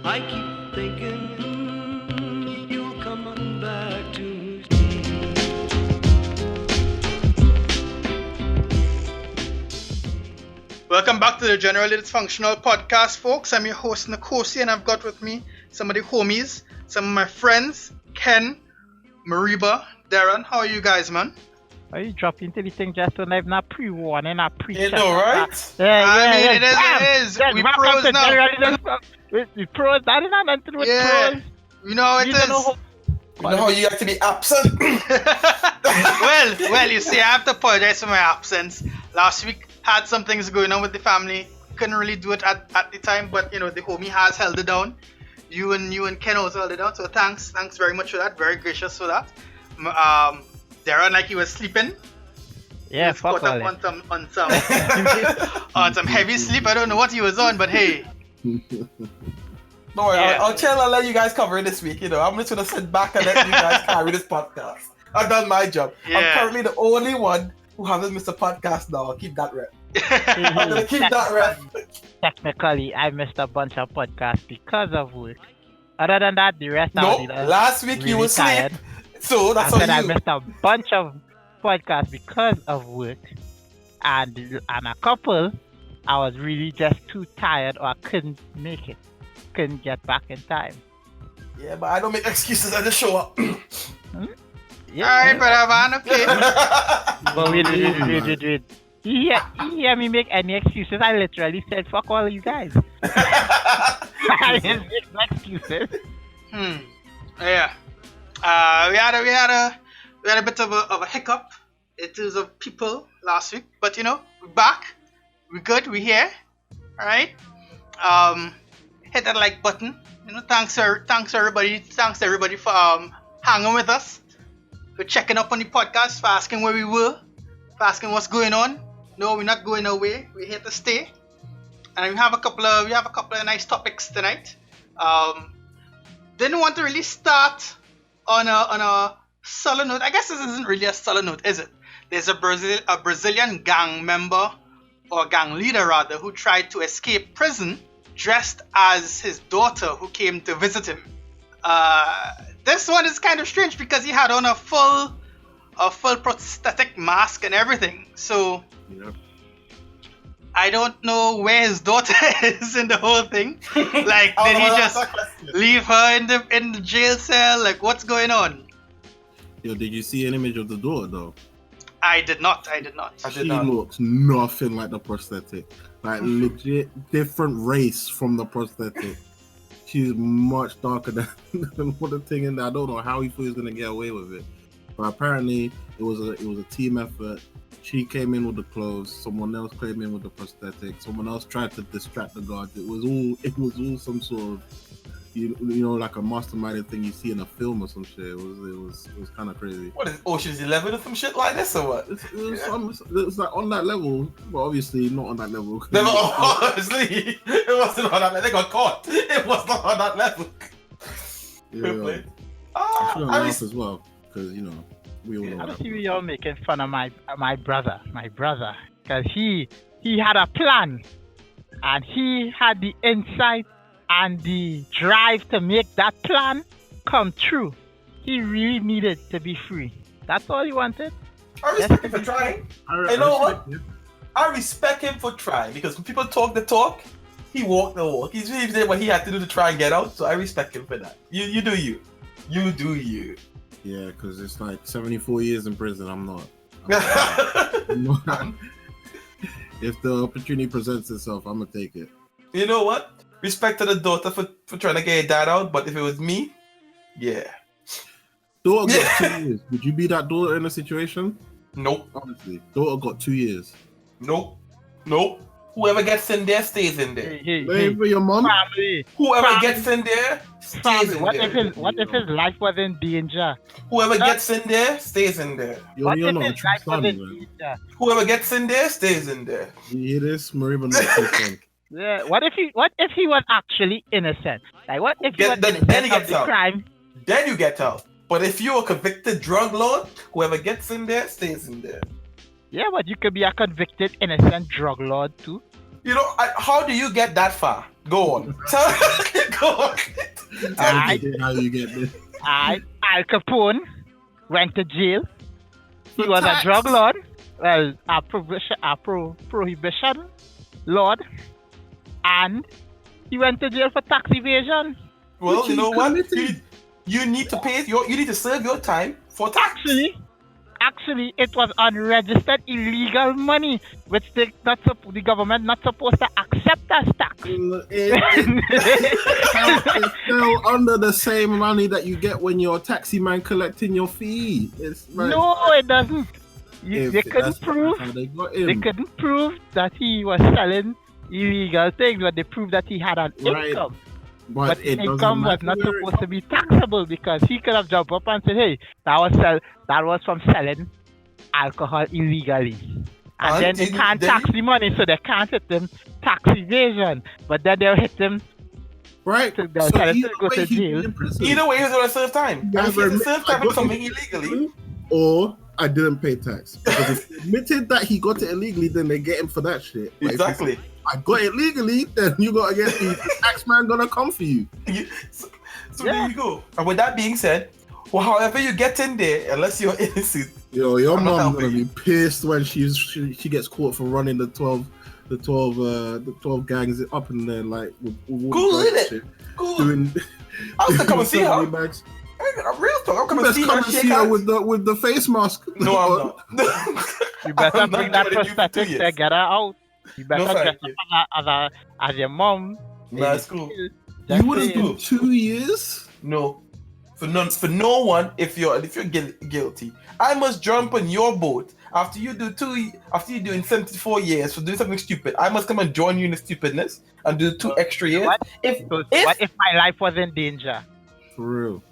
I keep thinking you'll come on back to me. Welcome back to the Generally Dysfunctional podcast, folks. I'm your host, Nkosi, and I've got with me some of the homies, some of my friends, Ken, Mariba, Darren. How are you guys, man? Are you dropping into the thing just when I've not pre-warning, not pre-check? You know, right? It is. We pros now. We pros. That is not nothing to do with Yeah. pros. You know how it You is. don't know You know how you have to be absent? well, you see, I have to apologize for my absence. Last week had some things going on with the family. Couldn't really do it at the time, but you know, the homie has held it down. You and Ken also held it down. So thanks very much for that. Very gracious for that. Darren, like he was sleeping. Yeah, He was fuck caught all up that. on some heavy sleep. I don't know what he was on, but hey. Don't worry, Yeah. I'll chill and let you guys cover it this week. You know, I'm just gonna sit back and let you guys carry this podcast. I've done my job. Yeah. I'm currently the only one who hasn't missed a podcast now. I'll keep that rep. I'm gonna keep that rep. Technically, I missed a bunch of podcasts because of work. Other than that, the rest I No, was either last week really you were tired. asleep. So that's I said I on you. missed a bunch of podcasts because of work, and a couple I was really just too tired or I couldn't make it, couldn't get back in time. Yeah, but I don't make excuses. I just show up. Yeah. Alright, brother man, okay. But wait. You hear me make any excuses? I literally said fuck all you guys. I didn't make no excuses. Yeah. We had a bit of a hiccup in terms of people last week, but you know, we're back. We're good. We're here. All right. Hit that like button. You know, thanks everybody. Thanks to everybody for hanging with us, for checking up on the podcast, for asking where we were, for asking what's going on. No, we're not going away. We're here to stay. And we have a couple of nice topics tonight. Didn't want to really start on a sullen note. I guess this isn't really a sullen note, is it? There's a Brazilian gang member, or gang leader rather, who tried to escape prison dressed as his daughter who came to visit him. This one is kind of strange because he had on a full prosthetic mask and everything. So Yep. I don't know where his daughter is in the whole thing. Like, did he just leave her in the jail cell? Like, what's going on? Yo, did you see an image of the daughter though? I did not. I did She not. looks nothing like the prosthetic. Like legit different race from the prosthetic. She's much darker than what the thing in there. I don't know how he thought he was gonna get away with it. But apparently it was a team effort. She came in with the clothes, someone else came in with the prosthetic, someone else tried to distract the guards. It was all some sort of you know, like a masterminded thing you see in a film or some shit. It was kind of crazy. What is Ocean's 11 or some shit like this or what? It was like on that level, but obviously not on that level. Never, honestly, it wasn't on that level. They got caught. It was not on that level. Yeah. Ah, I shouldn't laugh as well, because you know we all know I that. don't see y'all making fun of my brother, because he had a plan, and he had the insight and the drive to make that plan come true. He really needed to be free. That's all he wanted. I respect him for trying. I You know what? respect it. I respect him for trying because when people talk the talk, he walked the walk. He did what he had to do to try and get out. So I respect him for that. You do you. You do you. Yeah, because it's like 74 years in prison. I'm not. If the opportunity presents itself, I'm gonna take it. You know what? Respect to the daughter for trying to get her dad out, but if it was me, yeah. Daughter got 2 years. Would you be that daughter in a situation? Nope. Honestly, daughter got 2 years. Nope. Whoever gets in there stays in there. Hey, for your mom? Family. Whoever Family. gets in there stays Family. in What there. if his life was in danger? Whoever gets in there stays in there. What You're if not a his true life was son, in man. danger? Whoever gets in there stays in there. You hear this? Mariba not a true son. Yeah. What if he was actually innocent? Like what if he was Then he innocent of gets the out. crime? Then you get out. But if you're a convicted drug lord, whoever gets in there stays in there. Yeah, but you could be a convicted innocent drug lord too. You know, how do you get that far? Go on. Go on. I get how you get this. Al Capone went to jail. He For was tax. a drug lord. Well, prohibition lord. And he went to jail for tax evasion. Well, Which you know he what? committed. You need to pay you need to serve your time for tax. Actually, it was unregistered illegal money, which the government not supposed to accept as tax. It's still under the same money that you get when you're a taxi man collecting your fee. It's like, No, it doesn't. They that's couldn't prove. how they got They him. couldn't prove that he was selling illegal things, but they proved that he had an Right. income. But But it doesn't income was matter not where it supposed to be taxable because he could have jumped up and said, "Hey, that was from selling alcohol illegally," and then they can't tax the money, so they can't hit them tax evasion. But then they'll hit them. Right. So they'll tell him to go to he'd be jail. in prison. Either way, he's gonna serve time. Yeah, And if he has to but serve I time for got something it. illegally, Or I didn't pay tax. Because if he admitted that he got it illegally, then they get him for that shit. But if he exactly. said, I got it legally, then you gotta get the tax man gonna come for you. So Yeah. there you go. And with that being said, well, however you get in there, unless you're innocent, Yo, your I'm not mom's helping gonna you. be pissed when she gets caught for running the 12 gangs up in there like with Cool, drugs and innit? shit. cool. Doing I'll still come and see her. somebody bags. Real talk. I'm You coming to best see come her. and Shake see her hands. with the face mask. No, I'm not. You better I'm not bring that joining you for 2 prosthetic years. to get her out. You better No, dress thank up as your mom. Nah, it's cool. Just You would have saying. done 2 years? No, for no one. If you're guilty, I must jump on your boat after you do after you're doing 74 years for doing something stupid. I must come and join you in the stupidness and do 2 extra years. What? If So what if my life was in danger? For real.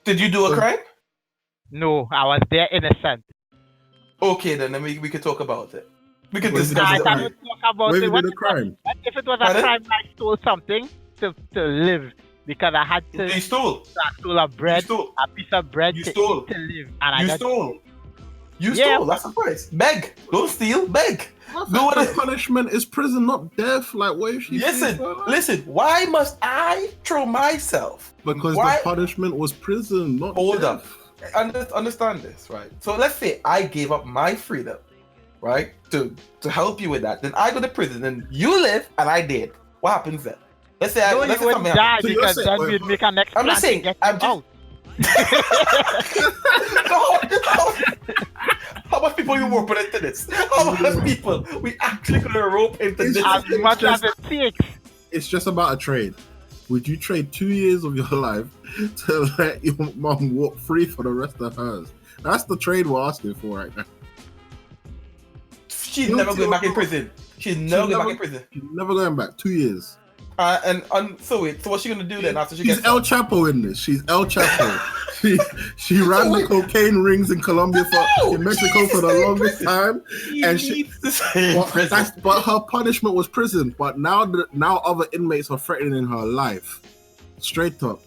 did you do a crime? No, I was there innocent. Okay, then we can talk about it. We can Well, discuss I it. crime. cannot talk about Where it. you What did a crime? if it was a Pardon? crime I stole something to live? Because I had to You stole. I stole a bread, You stole. a piece of bread You to stole. eat to live. And I You got stole. You Yeah. stole. That's the price. Beg. Don't steal. Beg. No, No one- the punishment is prison, not death. Like, what if she Listen. says, well, Listen. Why must I throw myself? Because Why? the punishment was prison, not Hold death. up. Understand this, right? So let's say I gave up my freedom, right, to help you with that. Then I go to prison, and you live, and I did. What happens then? Let's say no, let's you say wouldn't something happens. die So you're because saying- then wait, we'd make a next I'm plan just saying, to get I'm you just- out. How much people you rope into this? How much people we actually gonna rope into It's this? As much as it takes. It's just about a trade. Would you trade 2 years of your life to let your mom walk free for the rest of hers? That's the trade we're asking for right now. She's never going back in prison. She's never going back in prison. She's never going back. 2 years. So what's she gonna do then after she She's gets El out? Chapo in this. She's El Chapo. she ran the cocaine rings in Colombia in Mexico for the longest time. She and she- needs to stay in But, prison. but her punishment was prison. But now other inmates are threatening her life. Straight up.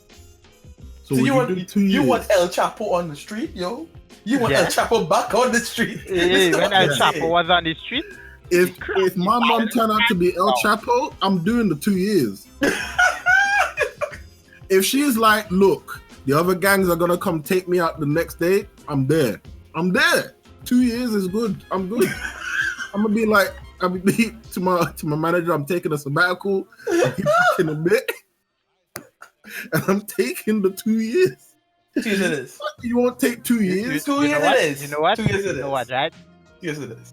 So So, would you you do want 2 years? you want El Chapo on the street, yo? You want Yeah. El Chapo back on the street? Hey, Listen when what El I'm Chapo saying. was on the street, If my mom turned out to be El Chapo, I'm doing the 2 years. If she's like, look, the other gangs are gonna come take me out the next day, I'm there. 2 years is good. I'm good. I'm gonna be like, I'll be to my manager, I'm taking a sabbatical. I'll be back in a bit. And I'm taking the 2 years. 2 years it is. You won't take 2 years? 2 you years know what? it is. You know what? 2 years it You is. know what, right? 2 years it is.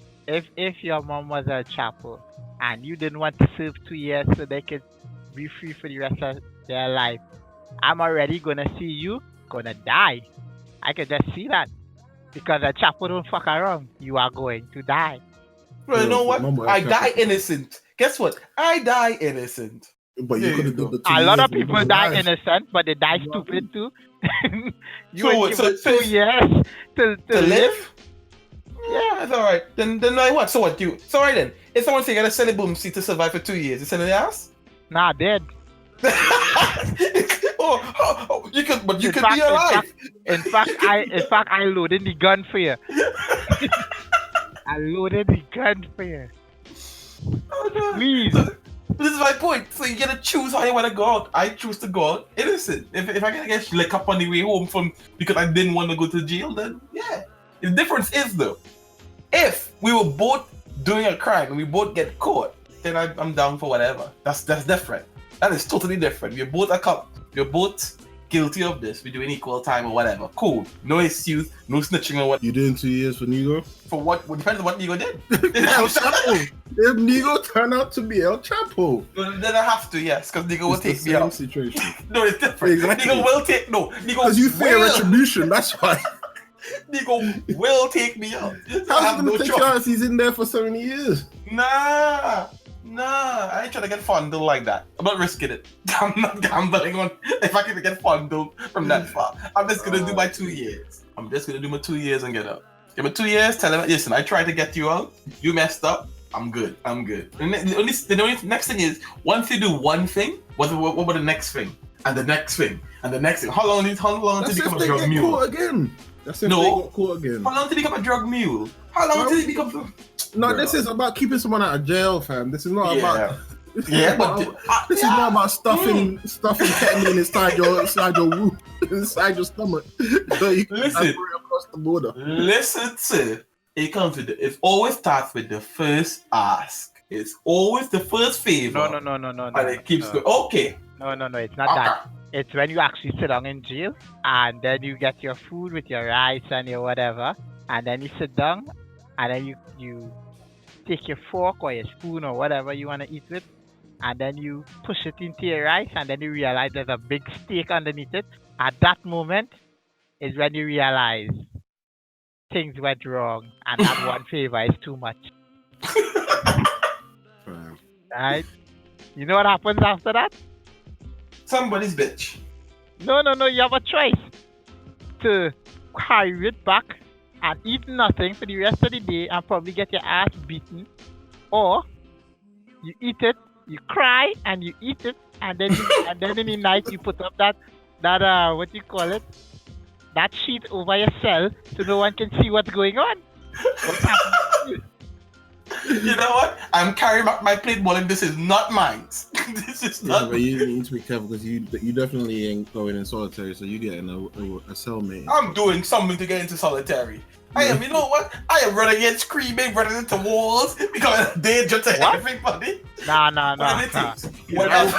If your mom was El Chapo and you didn't want to serve 2 years so they could be free for the rest of their life, I'm already gonna see you gonna die. I can just see that. Because El Chapo don't fuck around. You are going to die. Bro, you know what? Mama, I El die Chapo. innocent. Guess what? I die innocent. But There you you could have go. done the 2 A years. lot of with people your die life. innocent, but they die You stupid too. You So would what? give So- them so 2 years to To live? live? Yeah, that's all right. Then like what? So what? It's all right then. If someone say you gotta sell a boom seat to survive for 2 years, you sell the ass? Nah, dead. You could, but you In could fact- be alive. In fact, I loaded the gun for you. I loaded the gun for you. Oh, no. Please, This is my point. So you gotta choose how you wanna go out. I choose to go out innocent. If I gotta get lick up on the way home from because I didn't want to go to jail, then yeah. The difference is though, if we were both doing a crime and we both get caught, then I'm down for whatever. That's different. That is totally different. We're both we're both guilty of this. We're doing equal time or whatever. Cool. No excuse, no snitching or what. You doing 2 years for Nego? For what? Well, depends on what Nego did. El Chapo. If Nego turned out to be El Chapo. Then I have to, yes, because Nego will It's the take me same out. situation. No, it's different. Exactly. Nego will take Nego Because you fear will. retribution, that's why. Nego will take me out. I How's have he no gonna take choice. you out if he's in there for 70 years? Nah, I ain't trying to get fondled like that. I'm not risking it. I'm not gambling on if I can get fondled from that far. I'm just gonna do my 2 years. I'm just gonna do my 2 years and get out. Give me 2 years, tell him, listen, I tried to get you out, you messed up, I'm good. And the only next thing is, once you do one thing, what about the next thing? And the next thing? And the next thing? How long until That's you if become they a drug get mule? caught again. That's if No. they got caught again. How long till you become a drug mule? How long till you become... No, this is about keeping someone out of jail, fam. This is not about... Yeah, but this is not about stuffing ketamine inside your womb, inside your stomach. So you can Listen. transport it across the border. Listen to it comes with it always starts with the first ask. It's always the first favor. No. And it keeps going. Okay. No, it's not that. It's when you actually sit down in jail and then you get your food with your rice and your whatever, and then you sit down and then you take your fork or your spoon or whatever you want to eat with, and then you push it into your rice, and then you realize there's a big steak underneath it. At that moment is when you realize things went wrong and that one favor is too much. Right? You know what happens after that? Somebody's bitch. No, you have a choice to carry it back and eat nothing for the rest of the day and probably get your ass beaten, or you eat it, you cry and you eat it, and then in the night you put up that what you call it, that sheet over your cell so no one can see what's going on. What's happening? You know what? I'm carrying back my plate ball and this is not mine. This is Yeah, not. but you need to be careful because you definitely ain't going in solitary, so you getting a cellmate. I'm doing something to get into solitary. I am, you know what? I am running in, screaming, running into walls, becoming a danger to What? everybody. Nah. Whatever it takes.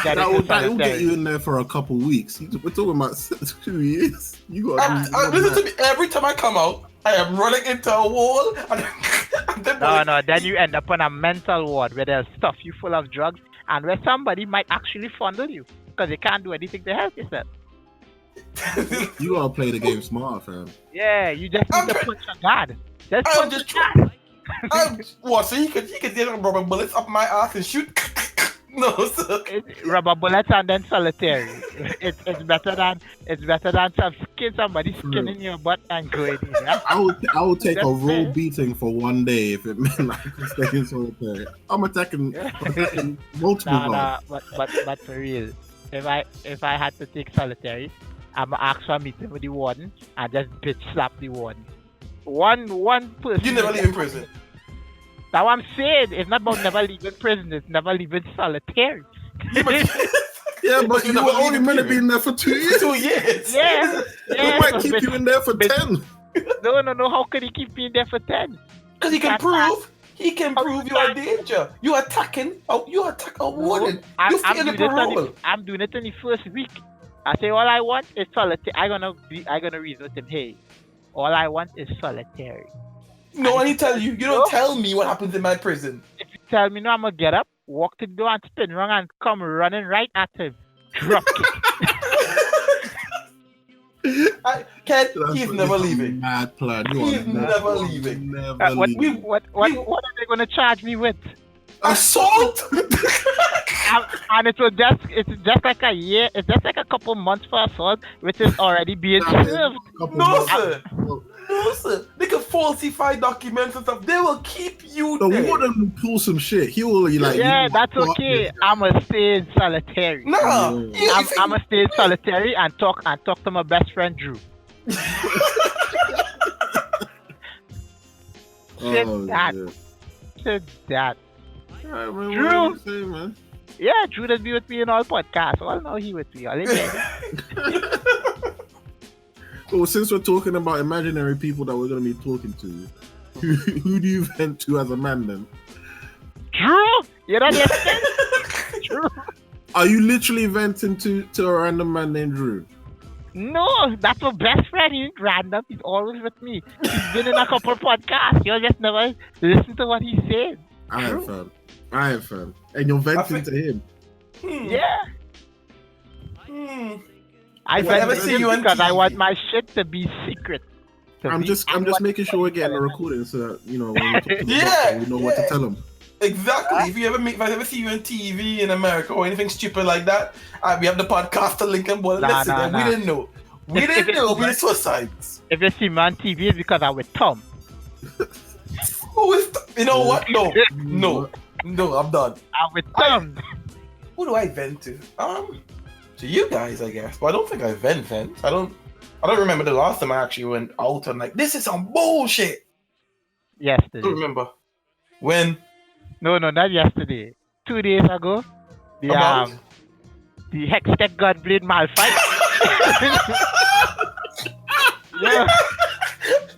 That will get you in there for a couple weeks. We're talking about 2 years. You got Listen to me. Every time I come out, I am running into a wall. And then No, then you end up on a mental ward where they'll stuff you full of drugs and where somebody might actually fondle you because they can't do anything to help yourself. You gotta play the game smart, fam. Yeah, you just need to punch a guard. Just I'm punch just a guard. what? So he could get rubber bullets up my ass and shoot? No, sir. It's rubber bullets and then solitary. It's better than somebody skin in your butt and going in. Yeah? I would take a That's raw fair. beating for 1 day if it meant I could stay in solitary. I'm attacking multiple guards. But for real, if I had to take solitary, I'ma ask for a meeting with the warden and just bitch slap the warden. One person. You never leave in prison. That's what I'm saying. It's not about never leaving prison. It's never leaving solitary. Yeah, but You you never were leave only the meant to period. be in there for 2 years. 2 years. Yeah. They might keep you in there for 10. No. How could he keep me in there for 10? Because he can That's prove. He can prove you are a danger. You attacking. You attack a warden. You feel the parole. I'm doing it in the first week. I say all I want is solitary. I'm gonna reason with him. Hey, all I want is solitary. No, and he tell you. You don't tell me what happens in my prison. If you tell me no, I'm gonna get up, walk to the door, and spin around and come running right at him. Drop kick. Ken, That's he's what never is a leaving. Mad plan. He's never leaving. Never What leaving. are they gonna charge me with? Assault. And it's just like a year. It's just like a couple months for assault, which is already being served. No, sir. No, sir. They can falsify documents and stuff. They will keep you The there. warden will pull some shit. He will like. Yeah, that's fuck okay. this. I'ma stay in solitary. Nah. Yeah. I'ma stay in solitary and talk to my best friend Drew. Oh, that. yeah. Said that. Alright, man, Drew. what do you say, man? Yeah, Drew does be with me in all podcasts. Well, now he with me. All in there. Well, since we're talking about imaginary people that we're going to be talking to, who do you vent to as a man then? Drew, you know this? Drew. Are you literally venting to a random man named Drew? No, that's my best friend. He ain't random. He's always with me. He's been in a couple podcasts. You'll just never listen to what he said. I am fam. And you're venting to him. Yeah. I Well, I vent never to see him you on because I TV. want my shit to be secret. I'm just making sure we're getting a recording so that, you know, when we talk to the Yeah, doctor, we know what to yeah. tell him. Exactly. If I ever see you on TV in America or anything stupid like that, we have the podcast to link and listen. And we didn't know. We didn't know. We saw signs. If you see me on TV, it's because I'm with Tom. Who is? You know what? No, I'm done. I'm with Tom. Who do I vent to? To you guys, I guess. But I don't think I vent. I don't remember the last time I actually went out and like, this is some bullshit. I Yesterday. don't remember. When? No, not yesterday. 2 days ago. About? The Hextech Godblade Malfight. Yeah.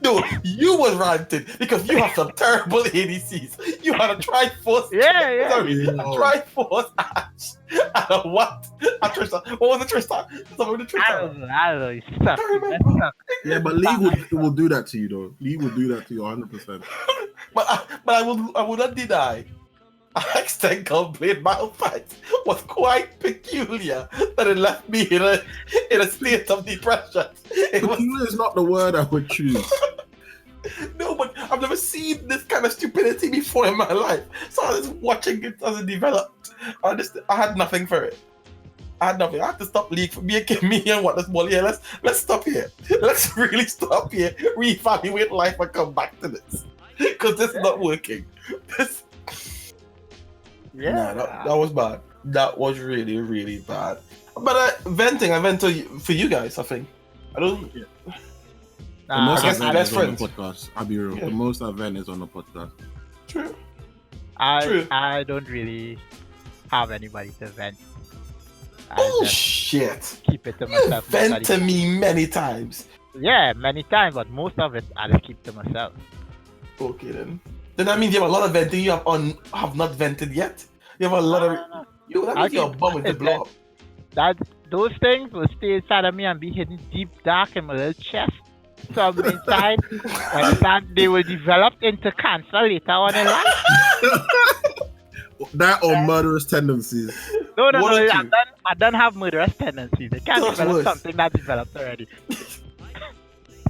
No, you was ranting because you have some terrible ADCs. You had a Triforce. Yeah. Sorry, a Triforce Ash. And a what? A Tristan. What was the Tristan? Something with the I Tristan. don't know. It sucks. I remember. That sucks. Yeah, but Lee will do that to you though. Lee will do that to you 100%. But I would not deny. Extent Gunblade Malfight was quite peculiar that it left me in a state of depression. Peculiar is not the word I would choose. No, but I've never seen this kind of stupidity before in my life. So I was watching it as it developed. I had nothing for it. I had nothing. I had to stop League for making me and what this ball here. Let's stop here. Let's really stop here. Reevaluate life and come back to this. Because this is not working. Yeah. Nah, that was bad. That was really, really bad. But venting, I vent for you guys, I think. I don't. The Nah, most I I guess vent best is on the friends. podcast. I'll be real. Yeah. The most I vent is on the podcast. True. I True. don't really have anybody to vent. I Oh just shit! keep it to You myself. vent to me many times. Yeah, many times, but most of it I just keep to myself. Okay then. Then that means you have a lot of venting you have not vented yet. You have a lot of that means you're a bum with the blow up. Those things will stay inside of me and be hidden deep dark in my little chest. So I'm inside, and that they will develop into cancer later on in life. That or murderous tendencies. No, One or two. I don't have murderous tendencies. They can't That's develop worse. something that developed already.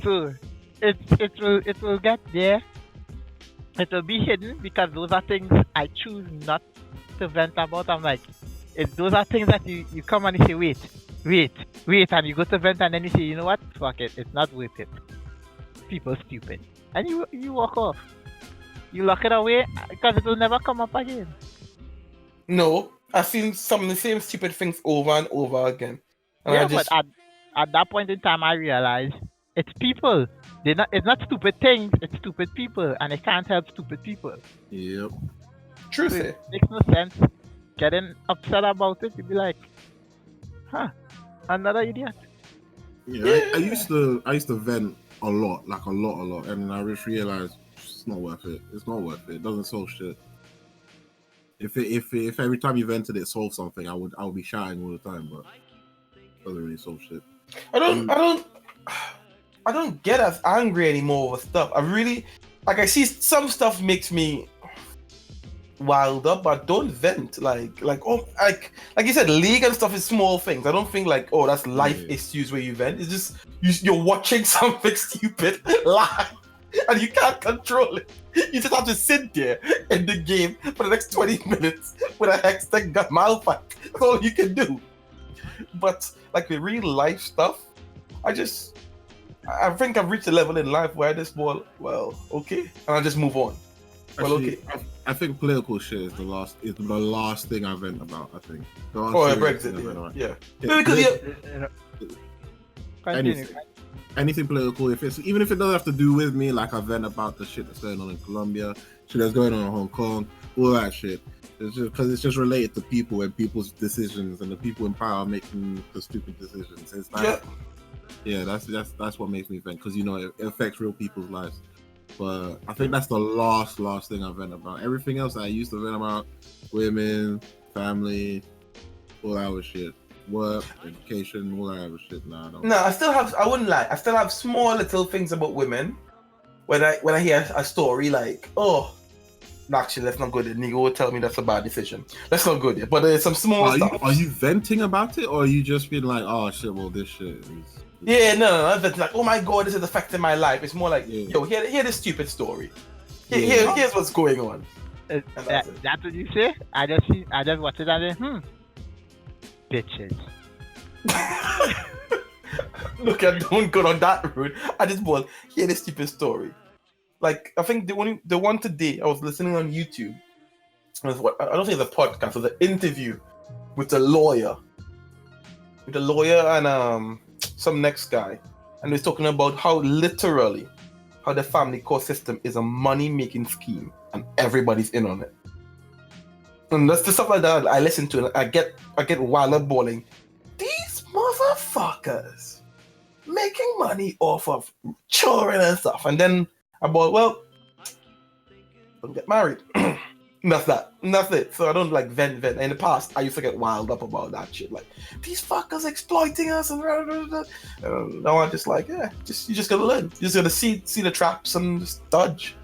So it will get there. It will be hidden because those are things I choose not to vent about. I'm like, those are things that you come and you say, wait, and you go to vent and then you say, you know what? Fuck it, it's not worth it. People stupid. And you walk off. You lock it away because it will never come up again. No, I've seen some of the same stupid things over and over again. And Yeah, I just, but at that point in time, I realized it's people. It's not stupid things, it's stupid people, and it can't help stupid people. Yep. true So say. it makes no sense getting upset about it. You'd be like, another idiot. Yeah, I used to vent a lot, and I just realized it's not worth it. It's not worth it. It doesn't solve shit. If every time you vented it solved something, I would be shouting all the time, but it doesn't really solve shit. I don't get as angry anymore with stuff. I really I see some stuff makes me wild up, but don't vent like you said, league and stuff is small things. I don't think like, oh, that's life issues where you vent. It's just you're watching something stupid live and you can't control it. You just have to sit there in the game for the next 20 minutes with a hextech gun Malfight. That's all you can do. But like with real life stuff, I think I've reached a level in life where I just okay, and I just move on. Actually, I think political shit is the last thing I vent about. I think. Brexit, yeah. Because Continue. anything political, even if it doesn't have to do with me, like I vent about the shit that's going on in Colombia, shit that's going on in Hong Kong, all that shit. It's just because it's just related to people and people's decisions and the people in power making the stupid decisions. It's like, that's what makes me think, because it affects real people's lives. But I think that's the last thing I've read about. Everything else I used to read about, women, family, all that other shit, work, education, all that other shit. Nah, No, I wouldn't lie. I still have small little things about women. When I hear a story like, oh, actually, let's not go there. Nigga will tell me that's a bad decision. Let's not go there. But there's some small stuff. Are you venting about it, or are you just being like, oh shit, well this shit is... Yeah, no, that's like, oh my god, this is affecting my life. It's more like, yo, hear this stupid story. Here's what's going on. That's what you say? I just watched it and then, bitches. Look, I don't go on that route. I just hear this stupid story. Like, I think the one today, I was listening on YouTube. I don't think it's a podcast, it was an interview with a lawyer. With a lawyer and some next guy. And he's talking about how the family court system is a money-making scheme and everybody's in on it. And that's the stuff like that I listen to, and I get wilder balling. These motherfuckers making money off of children and stuff. And then don't get married. That's that. And that's it. So I don't like vent. In the past, I used to get wild up about that shit. Like, these fuckers exploiting us and now I'm just like, you just gotta learn. You just gotta see the traps and just dodge.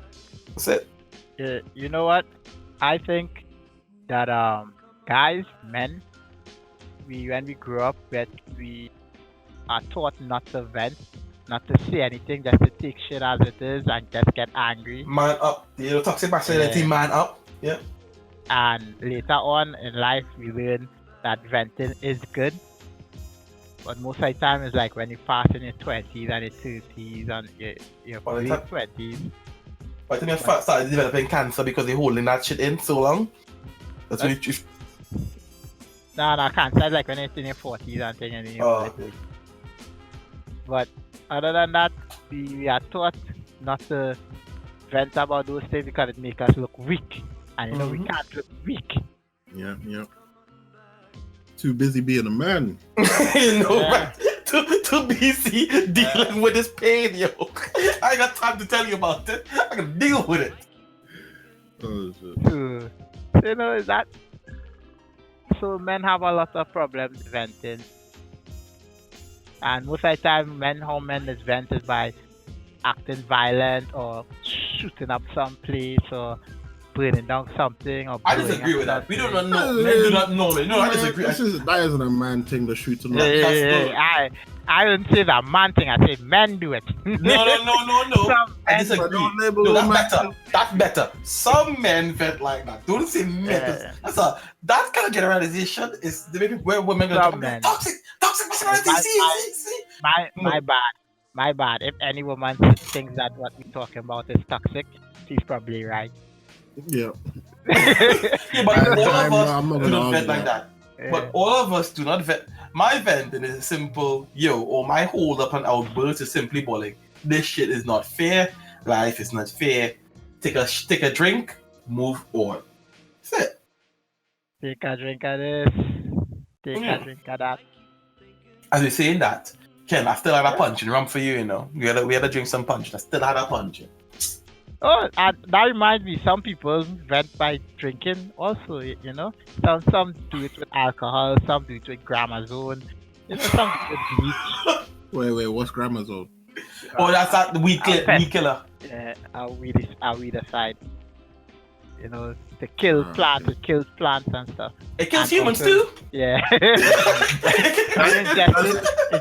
That's it. Yeah, you know what? I think that men, when we grew up, we are taught not to vent, not to say anything, just to take shit as it is and just get angry. Man up. Toxic masculinity, man up. Yeah. And later on in life, we learn that venting is good. But most of the time, it's like when you pass in your 20s and your 30s and your late 20s. By the time you started developing cancer because you're holding that shit in so long. That's when you... No, cancer is like when you're in your 40s and things. Okay. But other than that, we are taught not to vent about those things because it makes us look weak. And we can't look weak. Yeah. Too busy being a man. Right? Too busy dealing with this pain, yo. I ain't got time to tell you about it. I can deal with it. Oh shit. Is that... So men have a lot of problems venting. And most of the time, how men is vented by acting violent or shooting up some place or burning down something. Or I disagree with that. We do not know. Men do not know it. No, I disagree. That isn't a man thing to shoot them up. I didn't say that man thing. I said men do it. No. I disagree. That's better. Some men vent like that. Don't say men. That kind of generalization is the way where women go toxic masculinity. See. My bad. If any woman thinks that what we're talking about is toxic, she's probably right. Yeah. But all of us do not vent like that. But all of us do not vent. My venting is a simple or my hold up and outburst is simply bawling. This shit is not fair. Life is not fair. Take a drink, move on. That's it. Take a drink of this. Take a drink of that. As we're saying that, Ken, I still had a punch and rum for you, We had to drink some punch. I still had a punch. Oh, and that reminds me, some people vent by drinking also, Some do it with alcohol, some do it with Gramazone, some do it with bleach. Wait, what's Gramazone? That's that weed killer. Yeah, our weed aside. To kill plants, it kills plants and stuff. It kills humans too? Yeah. It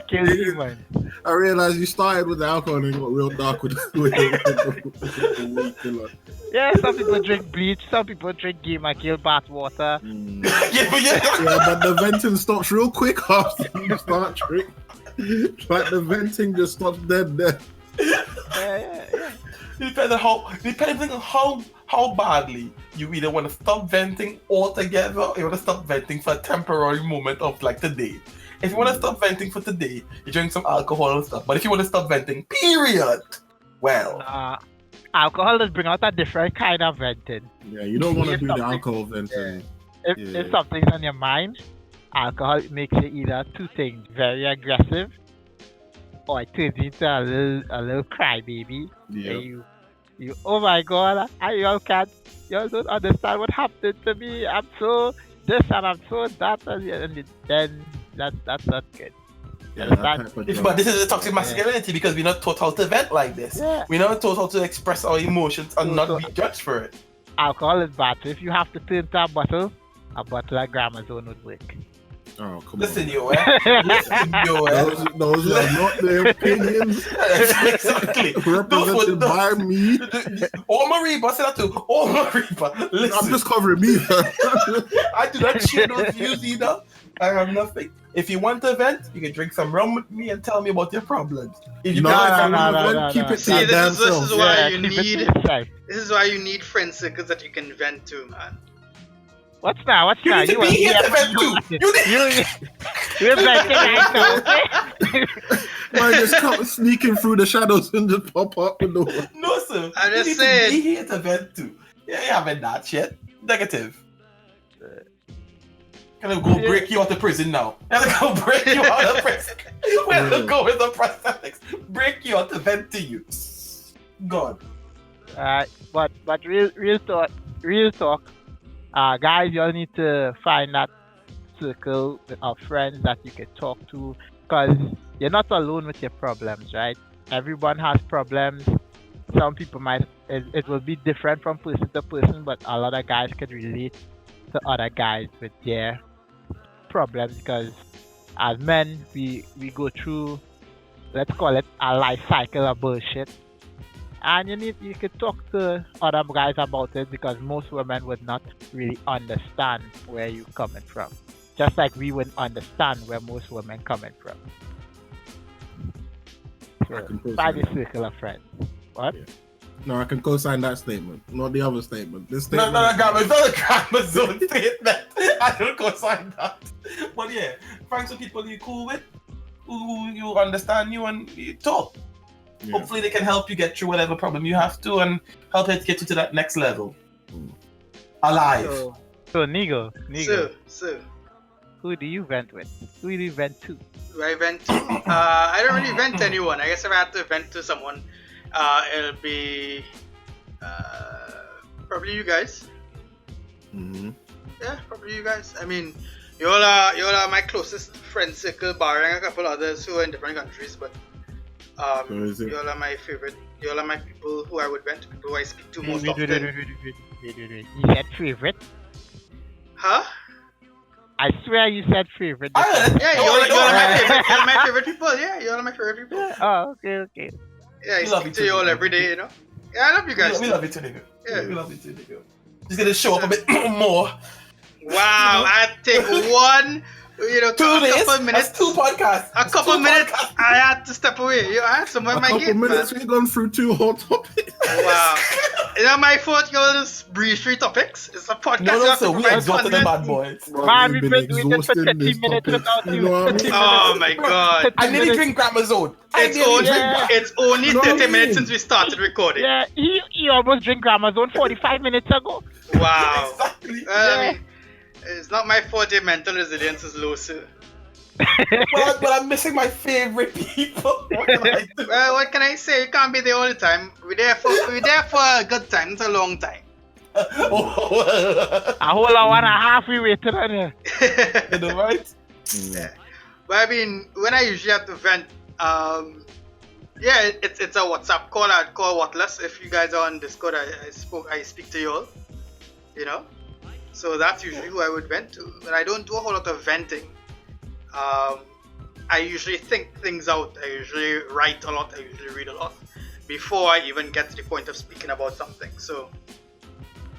kills humans. I realized you started with the alcohol and got real dark with the weed killer. Yeah, some people drink bleach, some people drink Gamer Kill bath water. Yeah, but the venting stops real quick after you start drinking. Like the venting just stops dead there. Yeah. Depending on how badly you either want to stop venting altogether or you want to stop venting for a temporary moment of like today. If you want to stop venting for today, you drink some alcohol and stuff. But if you want to stop venting, period, well. alcohol does bring out a different kind of venting. Yeah, you don't want to If do the something- alcohol venting. If, Yeah. if something's on your mind, alcohol makes you either two things: very aggressive, or it turns you into a little crybaby. Yeah. Where you, oh my God, y'all don't understand what happened to me. I'm so this and I'm so that, and then that's not good. Yeah, Understand? that type of But drunk. this is a toxic masculinity because we're not taught how to vent like this. Yeah. We're not taught how to express our emotions and not be judged for it. Alcohol is bad. So if you have to turn to a bottle of Gramazone would work. Oh, come Listen, on. yo, listen, yo, Those are not their opinions. exactly. Represented by me. Oh, Mariba, say that too. Oh, Mariba, listen. I'm just covering me. I do not share those views either. I have nothing. If you want to vent, you can drink some rum with me and tell me about your problems. If you No, don't, no. keep it to See, your damn this is self. why Yeah, you keep it to need. yourself. This is why you need friend circles that you can vent to, man. What's now? you need to be here to vent too. You need. You're venting right now, okay? Man, just come sneaking through the shadows and just pop up the door. No, sir. I'm you just need saying. to be here to vent too. Yeah, you haven't that shit. Negative. Gonna go break you out of prison now. Gonna go break you out of prison. We're gonna go with the prosthetics. Break you out to vent to you. God. But real talk, guys, y'all need to find that circle of friends that you can talk to, because you're not alone with your problems, right? Everyone has problems. Some people it will be different from person to person, but a lot of guys can relate to other guys with their problems, because as men we go through, let's call it a life cycle of bullshit, and you could talk to other guys about it, because most women would not really understand where you're coming from, just like we wouldn't understand where most women coming from. I can So co-sign find a that. circle of friends. What? Yeah. No, I can co-sign that statement, not the other statement. This No, statement. it's not a grammar zone statement. I don't co-sign that. But yeah, find some people you cool with, who you understand you and you talk. Yeah. Hopefully they can help you get through whatever problem you have to and help it get you to that next level. Alive. So Nigo, So, who do you vent with? Who do you vent to? do I vent to? I don't really vent to anyone. I guess if I had to vent to someone, it'll be probably you guys. Mhm. Yeah, probably you guys. I mean, you all are my closest friend circle, barring a couple others who are in different countries. But So is it? you all are my favorite. You all are my people who I would vent to, people who I speak to most Wait. often. You said favorite? Huh? I swear you said favorite. Yeah, you all are my favorite. You all are my favorite people. Yeah, you all are my favorite people. Oh, okay. Yeah, I We love speak you to you too, all man. every day. You know. Yeah, I love you guys. We too. love you too, nigga. Yeah. We love you too, nigga. Just gonna show up a bit more. Wow, I take one, a 2 days. couple minutes. That's 2 podcasts. A That's couple 2 minutes, podcasts. I had to step away. I had some A of my couple gate, minutes, man. we've gone through 2 whole topics. Wow. Is that my fault? You all just breeze through topics? It's a podcast. No, you no, have to sir. We provide exalted them content. bad boys. Man, We've we been did for exhausting 30 this minutes topic. without You know what I mean? Oh my god. I nearly drink grammar zone. I It's nearly only, drink Yeah. it's only You know what 30 I mean? minutes since we started recording. Yeah, he almost drank Gramazone 45 minutes ago. Wow. Exactly. I mean, it's not my fault your mental resilience is low, sir. But I'm missing my favorite people. What can I do? Well, what can I say? You can't be there all the time. We're there for a good time, not a long time. Oh, A whole hour and a half we waited on you. you know, right? But I mean, when I usually have to vent, yeah, it's a WhatsApp call. I'd call Whatless. If you guys are on Discord, I speak to you all. You know, so that's usually who I would vent to. But I don't do a whole lot of venting. I usually think things out. I usually write a lot. I usually read a lot before I even get to the point of speaking about something. So,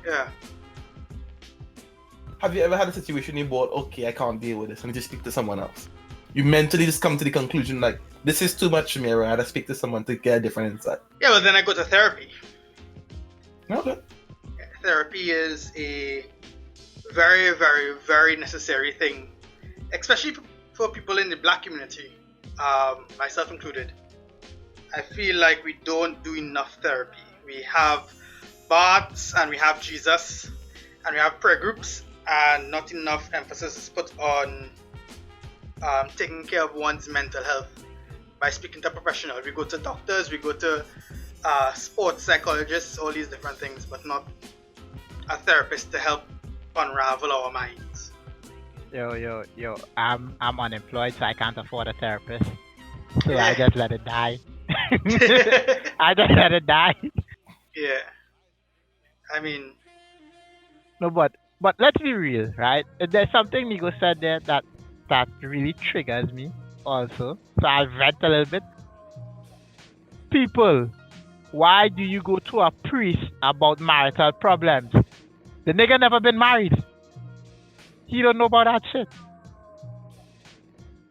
yeah. Have you ever had a situation you bought, okay, I can't deal with this, and you just speak to someone else? You mentally just come to the conclusion, like, this is too much for me, I'd rather speak to someone to get a different insight. Yeah, but then I go to therapy. Okay. Therapy is a very, very, very necessary thing, especially for people in the black community, myself included. I feel like we don't do enough therapy. we have baths and we have Jesus and we have prayer groups, and not enough emphasis is put on taking care of one's mental health by speaking to professionals. We go to doctors, we go to sports psychologists, all these different things, but not a therapist to help unravel our minds. Yo, I'm unemployed, so I can't afford a therapist. So Yeah. I just let it die. I just let it die. Yeah. I mean, No, but let's be real, right? There's something Nigo said there that really triggers me also. So I've read a little bit. People, why do you go to a priest about marital problems? The nigga never been married. He don't know about that shit.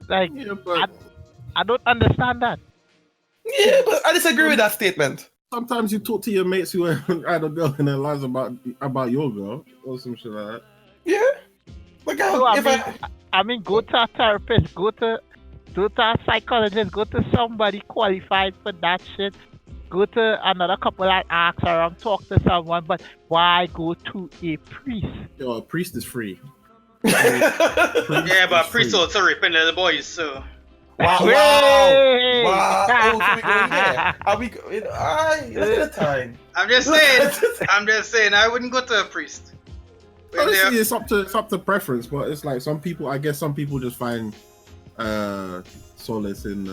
Like, Yeah, but I don't understand that. Yeah, but I disagree with that statement. sometimes you talk to your mates who had a girl in their lives about your girl or some shit like that. Yeah. But So, I mean, go to a therapist, go to a psychologist, go to somebody qualified for that shit. Go to another couple that asks around, talk to someone, but why go to a priest? Yo, a priest is free. yeah, but It's priests free. also raping little boys, so. Wow. Hey! Wow. Oh, so we going there? Are we going? Look at the time. I'm just saying, I wouldn't go to a priest. When Honestly, they're- it's up to preference, but it's like some people just find solace in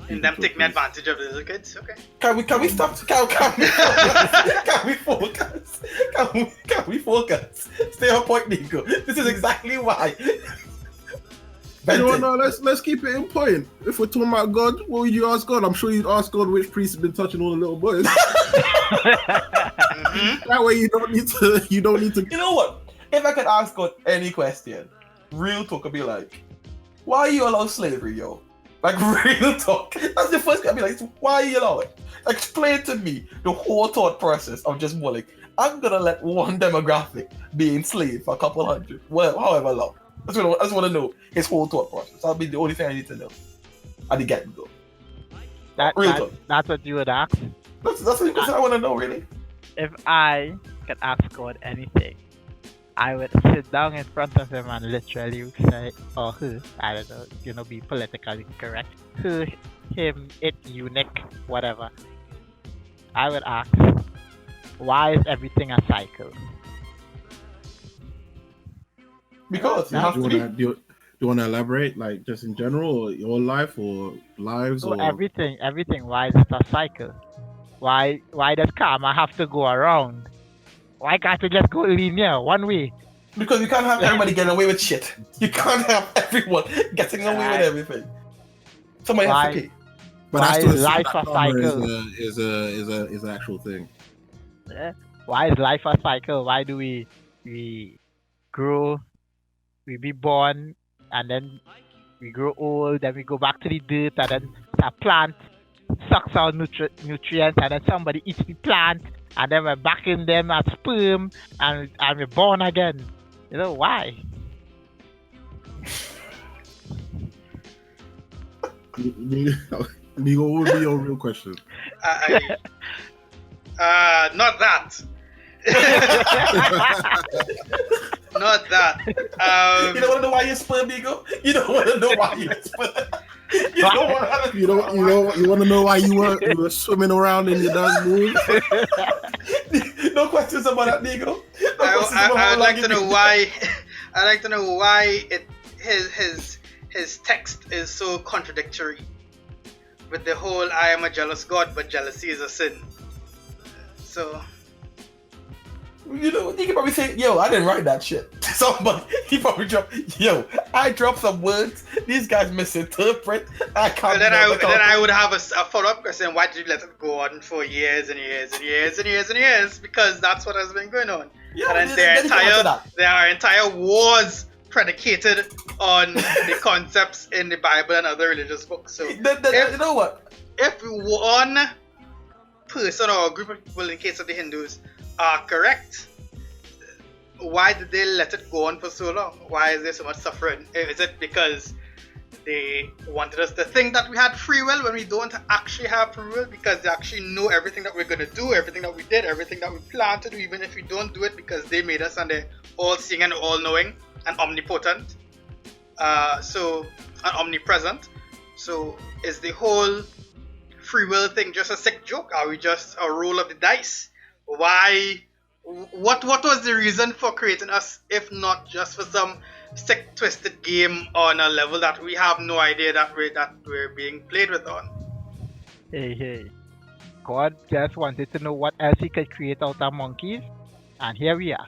and speaking them to a taking priest. advantage of the little kids, okay. Can we stop? Can we focus? Can we focus? Stay on point, Nico. This is exactly why. You know what, no, let's keep it in point. If we're talking about God, what would you ask God? I'm sure you'd ask God which priest has been touching all the little boys. That way you don't need to. You know what? If I could ask God any question, real talk, I'd be like, why you allow slavery, yo? Like, real talk. That's the first thing I'd be like, why you allow it? Explain to me the whole thought process of just more like, I'm gonna let one demographic be enslaved for a couple hundred, whatever, however long. I just want to know his whole thought process. That'll be the only thing I need to know. At the get-go. That's what you would ask. That's the only question I want to know, really. If I could ask God anything, I would sit down in front of him and literally say, or her, I don't know, be politically correct. Her, him, it, eunuch, whatever. I would ask, why is everything a cycle? Because you have to be. Do you want to elaborate, like just in general, or your life, or lives, So or everything, why is it a cycle? Why does karma have to go around? Why can't it just go linear, one way? Because you can't have everybody getting away with shit. You can't have everyone getting away with everything. Somebody has to pay. But Why that's to is assume life that a karma cycle? is an actual thing. Yeah. Why is life a cycle? Why do we grow, we be born, and then we grow old, then we go back to the dirt, and then a plant sucks out nutrients, and then somebody eats the plant, and then we're back in them as sperm, and we're born again. You know why? Nigo, what would be your real question? Not that. Not that. You don't want to know why you sperm, Nico? You don't want to know why you sperm. You don't want to. You want to know why you were swimming around in your dad's moon? No questions about that, Nico. I would like to know why. I'd like to know why his text is so contradictory with the whole "I am a jealous God, but jealousy is a sin." So. You know, you can probably say, yo, I didn't write that shit. Somebody, he probably dropped, yo, I dropped some words, these guys misinterpret, I can't. Then I would have a follow-up question, why did you let it go on for years and years and years and years and years? Because that's what has been going on. Yeah, and then there are entire wars predicated on the concepts in the Bible and other religious books. So, you know what? If one person or a group of people, in case of the Hindus, are correct, why did they let it go on for so long? Why is there so much suffering? Is it because they wanted us to think that we had free will when we don't actually have free will, because they actually know everything that we're gonna do, everything that we did, everything that we plan to do, even if we don't do it, because they made us and they're all seeing and all knowing and omnipotent. And omnipresent. So is the whole free will thing just a sick joke? Are we just a roll of the dice? Why? What was the reason for creating us, if not just for some sick, twisted game on a level that we have no idea that we're being played with on? Hey. God just wanted to know what else he could create out of monkeys, and here we are.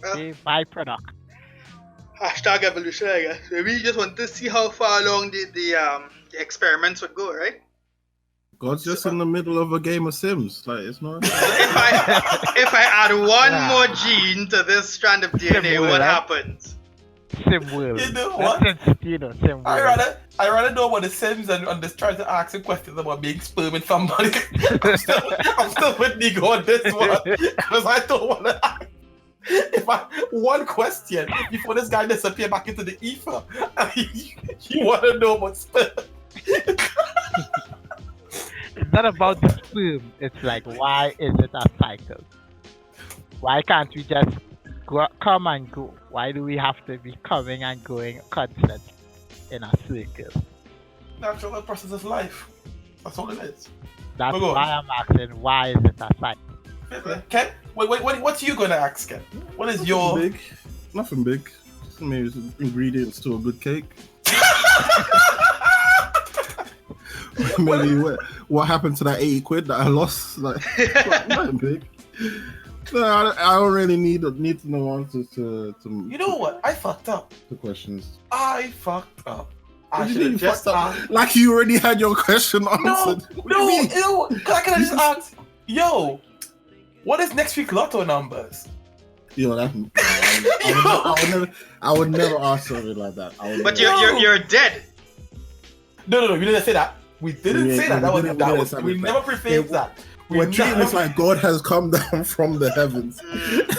Well, Byproduct. hashtag evolution, I guess. Maybe you just want to see how far along the experiments would go, right? God's just in the middle of a game of Sims. Like, it's not. If I add one more gene to this strand of DNA, what happens? Sim world. You know what? Sim world. I rather know about the Sims and just try to ask him questions about being sperm and family. I'm still with Nico on this one because I don't want to ask. One question before this guy disappear back into the ether, you want to know about sperm. It's not about the sperm. It's like, why is it a cycle? Why can't we just come and go? Why do we have to be coming and going constant in a circle? Natural process of life. That's all it is. That's why I'm asking, why is it a cycle? Ken, what are you gonna ask, Ken? What is your big? Nothing big. Just maybe some ingredients to a good cake. Maybe what happened to that 80 quid that I lost? Like, nothing big. No, I don't really need to know answers to. You know what? I fucked up. The questions. I fucked up. I should have just asked. Like you already had your question answered. No. I could have just asked. Yo, what is next week lotto numbers? Yo, that's. I would never ask something like that. But you're dead. No, we didn't say that. We didn't say that. We never prefaced that. When it's like God has come down from the heavens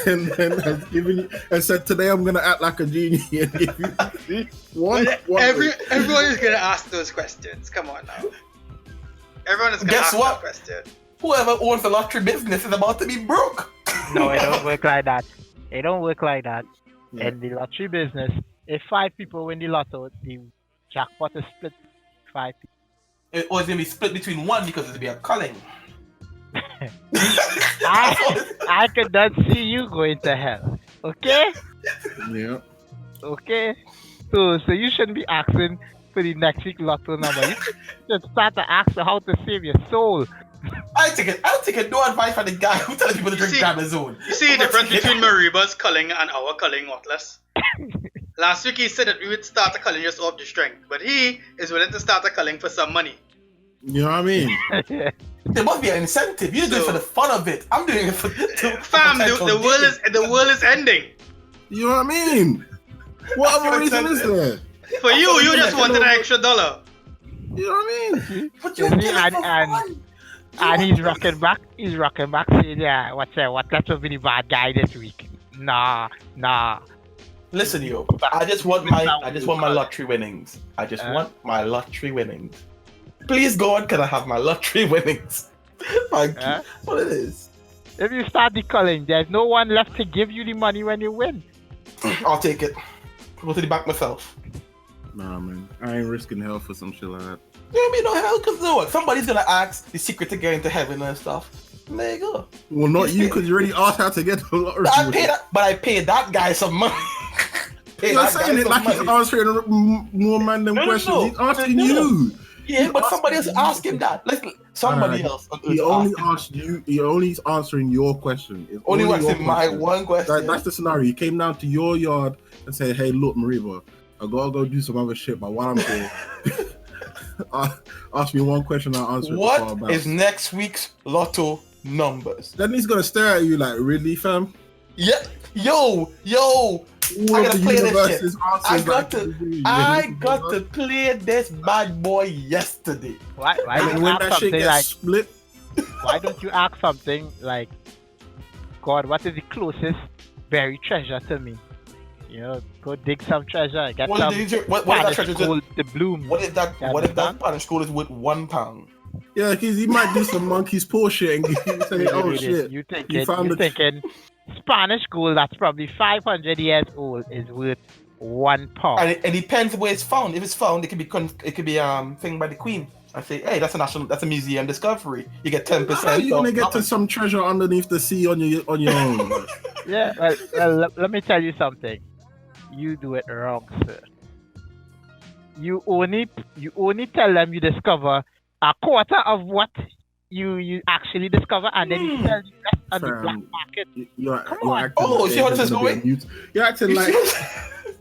and then has given you and said, "Today I'm gonna act like a genie and give you one." Everyone is gonna ask those questions. Come on now. Everyone is gonna ask that question. Whoever owns the lottery business is about to be broke. No, it don't work like that. It don't work like that. Yeah. In the lottery business, if 5 people win the lotto, the jackpot is split 5 people. Or it's gonna be split between one because it'll be a culling. I could not see you going to hell. Okay? Yeah. Okay? So you shouldn't be asking for the next week lotto number. You should start to ask for how to save your soul. I'll take no advice from the guy who tells people to drink Gamazone. You see the difference between Mariba's culling and our culling, Wattless? Last week he said that we would start a culling just off the strength, but he is willing to start a culling for some money. You know what I mean? There must be an incentive. You do it for the fun of it. I'm doing it for fam. The world is ending. You know what I mean? What other reason is there? For you just wanted an extra $1. You know what I mean? But you and he's rocking back. He's rocking back, saying, "Yeah, what will be the bad guy this week?" Nah. Listen, yo. I just want my lottery winnings. I just want my lottery winnings. Please, God, can I have my lottery winnings? Thank you. That's what it is. If you start the culling, there's no one left to give you the money when you win. I'll take it. Go to the bank myself. Nah, man. I ain't risking hell for some shit like that. You mean no hell? Because no one. Somebody's gonna ask the secret to get into heaven and stuff. And there you go. Well, not you, because you already asked how to get the lottery. I paid that guy some money. You're saying it like he's answering more random questions. No. He's asking you. Yeah, but somebody else ask him that. Like somebody else. He only asked you. He only is answering your question. It's only answering my one question. That's the scenario. He came down to your yard and said, "Hey, look, Mariba, I gotta go do some other shit, but while I'm here, ask me one question. I'll answer it." What is next week's lotto numbers? Then he's gonna stare at you like, "Really, fam?" Yeah. Yo. I gotta play this shit. I got to play this bad boy yesterday. Why And when that shit gets split, why don't you ask something like, "God, what is the closest buried treasure to me?" You know, go dig some treasure. Get What some is that treasure? gold to bloom. What if that Spanish school is worth £1? Yeah, because he might do some monkey's paw shit and say, "Oh Wait, shit, You you found the thinking Spanish gold that's probably 500 years old is worth £1. And it depends where it's found. If it's found, it could be thing by the Queen. I say, hey, that's a museum discovery. You get 10%. How are you gonna get to some treasure underneath the sea on your own? Yeah, well, let me tell you something. You do it wrong, sir. You only tell them you discover a quarter of what you actually discover, and then you sell the rest on the black market. You're on. acting Oh, like see how there's this is gonna be a going?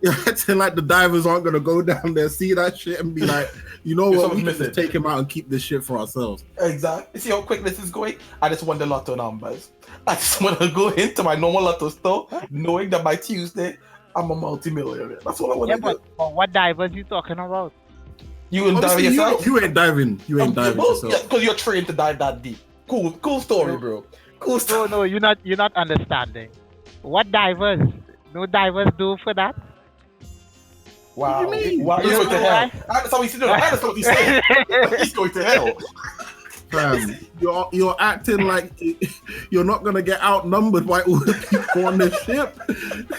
You're acting like the divers aren't gonna go down there, see that shit, and be like, you know what, we can just take him out and keep this shit for ourselves. Exactly. See how quick this is going? I just want the lotto numbers. I just want to go into my normal lotto store, knowing that by Tuesday I'm a multi-millionaire. That's what I want to do. But what divers you talking about? You and dive yourself? You ain't diving. You ain't diving yourself. Yeah, because you're trained to dive that deep. Cool story, bro. Cool story. No, you're not understanding. What divers? No divers do for that. Wow. What do you mean? Wow, he's going to hell. That's how he's saying. He's going to hell. Fam, you're acting like you're not gonna get outnumbered by all the people on the ship.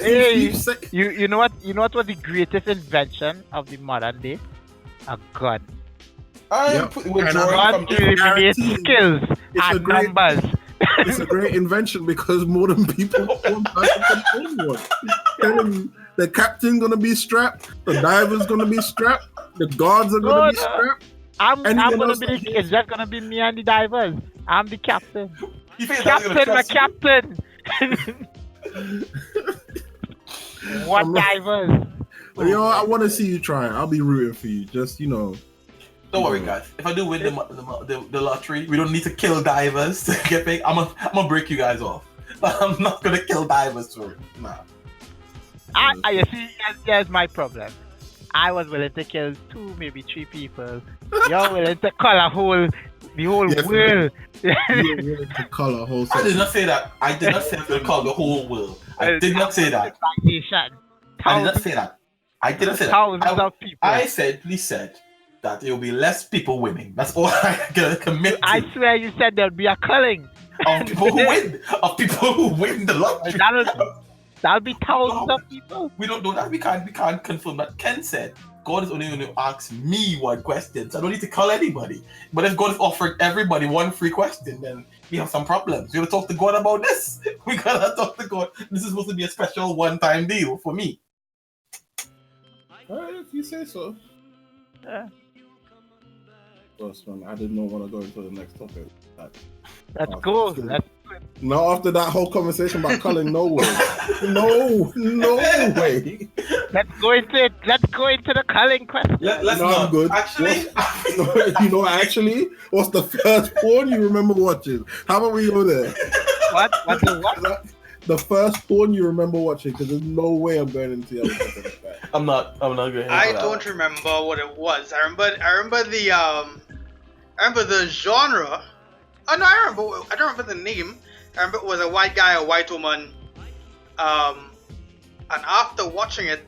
Hey, you know what? You know what was the greatest invention of the modern day? A gun. I'm withdrawing Gun from eliminates skills and numbers. It's a great invention because more than people want to control one. Tell him the captain's gonna be strapped, the diver's gonna be strapped, the guards are gonna be strapped. I'm gonna be it's just gonna be me and the divers. I'm the captain. My captain. What divers? But I want to see you try. I'll be rooting for you. Just Don't worry, guys. If I do win the lottery, we don't need to kill divers to get paid. I'm gonna break you guys off. I'm not gonna kill divers for it. Nah. You see, here's my problem. I was willing to kill 2, maybe 3 people. You're willing to call the whole world. You're willing to call a whole. I did not say that. I did not say to call the whole world. I did not say that. I did not say that. I didn't say that. Thousands of people. I simply said that there will be less people winning. That's all I'm gonna commit to. I swear you said there'll be a culling of people who win. Of people who win the lottery. That'll be thousands of people. We don't know that. We can't confirm that. Ken said God is only going to ask me one question, so I don't need to call anybody. But if God is offering everybody one free question, then we have some problems. We gotta talk to God about this. We gotta talk to God. This is supposed to be a special one-time deal for me. Alright, if you say so. Yeah. I did not want to go into the next topic. Let's go. Not after that whole conversation about culling, no way. No way. Let's go into it. Let's go into the culling question. Let's I'm good. Actually, actually, what's the first porn you remember watching? How about we go there? What? The first porn you remember watching? Because there's no way I'm going into the other stuff like that. I'm not going. I don't remember what it was. I remember the genre. Oh no, I don't remember the name. I remember it was a white guy, a white woman. And after watching it,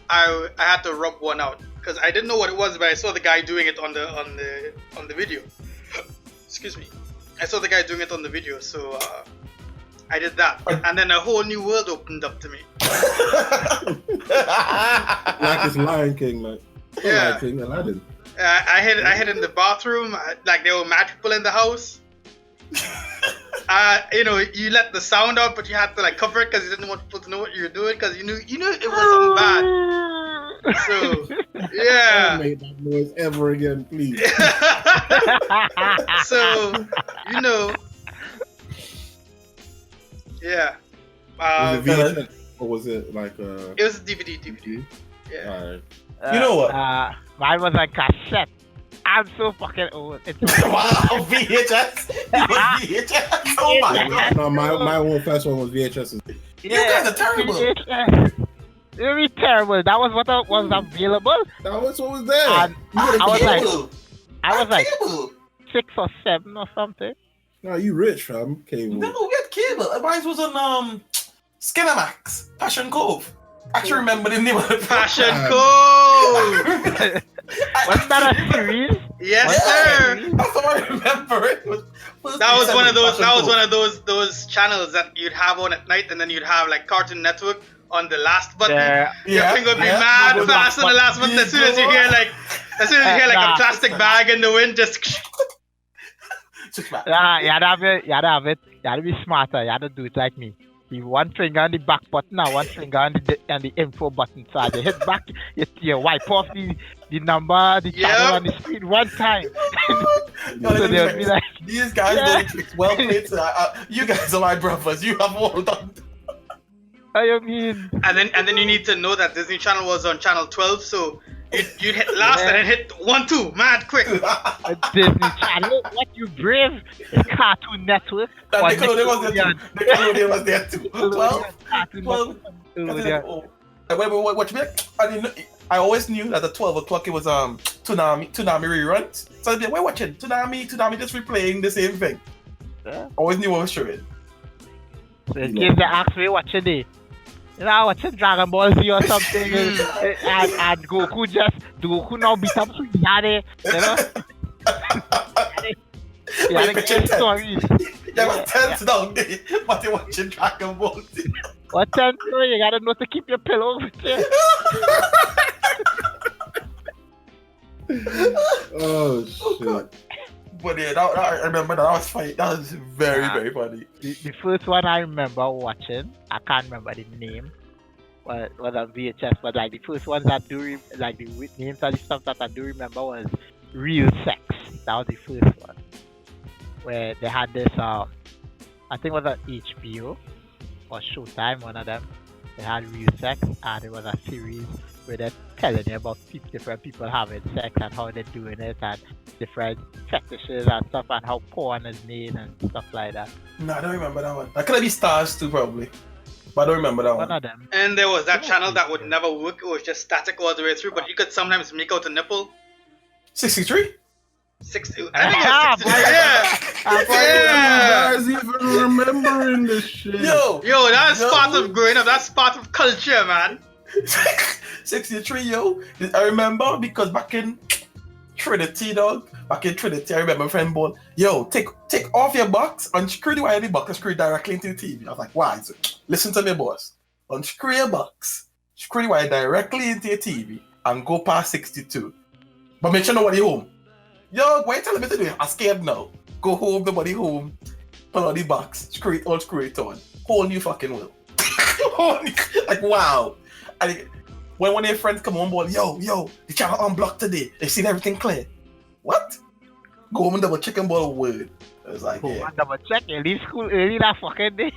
I had to rub one out because I didn't know what it was, but I saw the guy doing it on the video. Excuse me. I saw the guy doing it on the video, so I did that, and then a whole new world opened up to me. Like it's Lion King, like yeah. Lion King, Aladdin. I hid in the bathroom, like there were mad people in the house. You let the sound out, but you had to like cover it because you didn't want people to know what you were doing because you knew it was something bad. So yeah. Don't make that noise ever again, please. So yeah. Was it VHS or was it like It was a DVD. Yeah. Alright. You know what? Mine was a cassette. I'm so fucking old. Wow, VHS. It was VHS. Oh my god. No, my first one was VHS. You guys are terrible. VHS. It was terrible. That was what was available. That was what was there. And I was like 6 or 7 or something. No, you rich, fam. Cable. No, we had cable. Mine was on Skinamax, Passion Cove. I actually remember the name of the Fashion Yeah. Code. Wasn't that a series? Yes, sir. That's all I remember. It was That was one of those. Fashion That was Code. one of those channels that you'd have on at night, and then you'd have like Cartoon Network on the last button. Yeah. Your Yeah, finger would be yeah. mad Go fast on the last button. As soon as you hear like, Nah. a plastic bag in the wind, just. Just back. Yeah, you had to have it. You had to have it. You had to be smarter. You had to do it like me. You one finger on the back button and one finger on the info button. So as you hit back, you wipe off the number, the channel Yep. on the screen one time. No, So they'll be like, these guys Yeah. know the tricks. Well played, sir. You guys are my brothers. You have all done. "What you mean?" And then you need to know that Disney Channel was on channel 12, so you'd hit last Yeah. and then hit 1, 2, mad quick. A Disney Channel? What you brave? It's Cartoon Network. That or Nickelodeon was there too. Nickelodeon was there too. 12? Cartoon 12? Network. Nickelodeon. Oh. Wait, what you mean? I always knew that at 12 o'clock it was Toonami reruns. So I'd be like, we're watching Toonami just replaying the same thing. Yeah. Always knew what was showing. So in case they ask me what you do, you know, watching Dragon Ball Z or something, and Goku now beat up Suiyane, you know? Yeah, Wait, the picture good 10. stories. Yeah, but 10's down there, but you're watching Dragon Ball Z. What time, bro? You gotta know to keep your pillow over there. Oh shit. God. But yeah, I remember that was funny. That was very, Yeah. very funny. The first one I remember watching, I can't remember the name, was on VHS, but like the first ones that like the names and the stuff that I do remember was Real Sex. That was the first one. Where they had this, I think it was on HBO or Showtime, one of them. They had Real Sex, and it was a series where they're telling you about different people having sex and how they're doing it and different fetishes and stuff and how porn is made and stuff like that. No, I don't remember that one. That could be Stars too, probably. But I don't remember that One one. of them. And there was that channel that would never work. It was just static all the way through, but you could sometimes make out a nipple. 63? 60. I think it was 63. Yeah. Yeah. You guys even remembering this shit? Yo! Yo, that's Yo. part of growing up. That's part of culture, man. 63, yo. I remember because back in Trinity, dog. Back in Trinity, I remember my friend bought, yo, take off your box, unscrew the wire in the box, and screw it directly into the TV. I was like, why? So, listen to me, boss. Unscrew your box, screw the wire directly into your TV, and go past 62. But make sure nobody home. Yo, why you telling me to do it? I'm scared now. Go home, nobody home. Pull out the box, screw it on. Whole new fucking will. Like, wow. And when one of your friends come on board, yo, the channel unblocked today. They seen everything clear. What? Go home and double check and ball word. I was like, yeah. Double check, you leave school early that fucking day.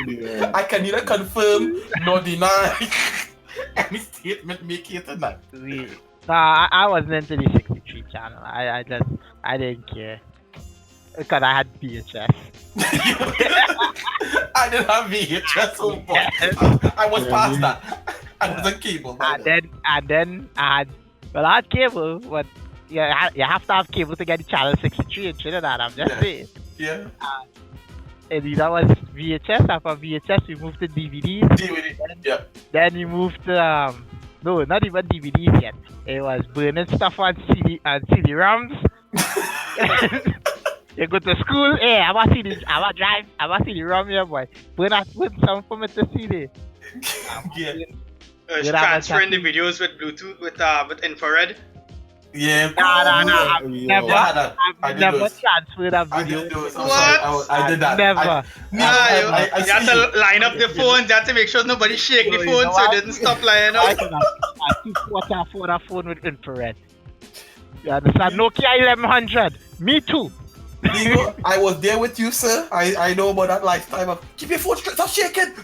Yeah. I can neither confirm nor deny any statement made here tonight. Nah, I wasn't into the 63 channel. I didn't care. Because I had VHS. I didn't have VHS, oh boy. I was past that. I was on cable. by then. And then I had cable, but you have to have cable to get the channel 63 in Trinidad, I'm just Yeah. saying. Yeah. And that was VHS, and from VHS we moved to DVDs. DVD. Yeah. Then we moved to, no, not even DVDs yet. It was burning stuff on CD-ROMs. You go to school, hey, I'm a CD-ROM here, boy. Burn some for me to CD. Yeah. Transferring the videos with Bluetooth, with infrared. Yeah. Nah, I've Yeah. never, I I've did never those. transferred a I video. did those. I'm What? sorry. I did that. Never. I You have see you. to line up the phones. You have to make sure nobody shake the You phone know so it what? didn't stop lying I out. can have a 2-quarter phone with infrared. You understand? Nokia 1100. Me too. Diego, I was there with you, sir. I know about that lifetime of keep your phone straight. Stop shaking.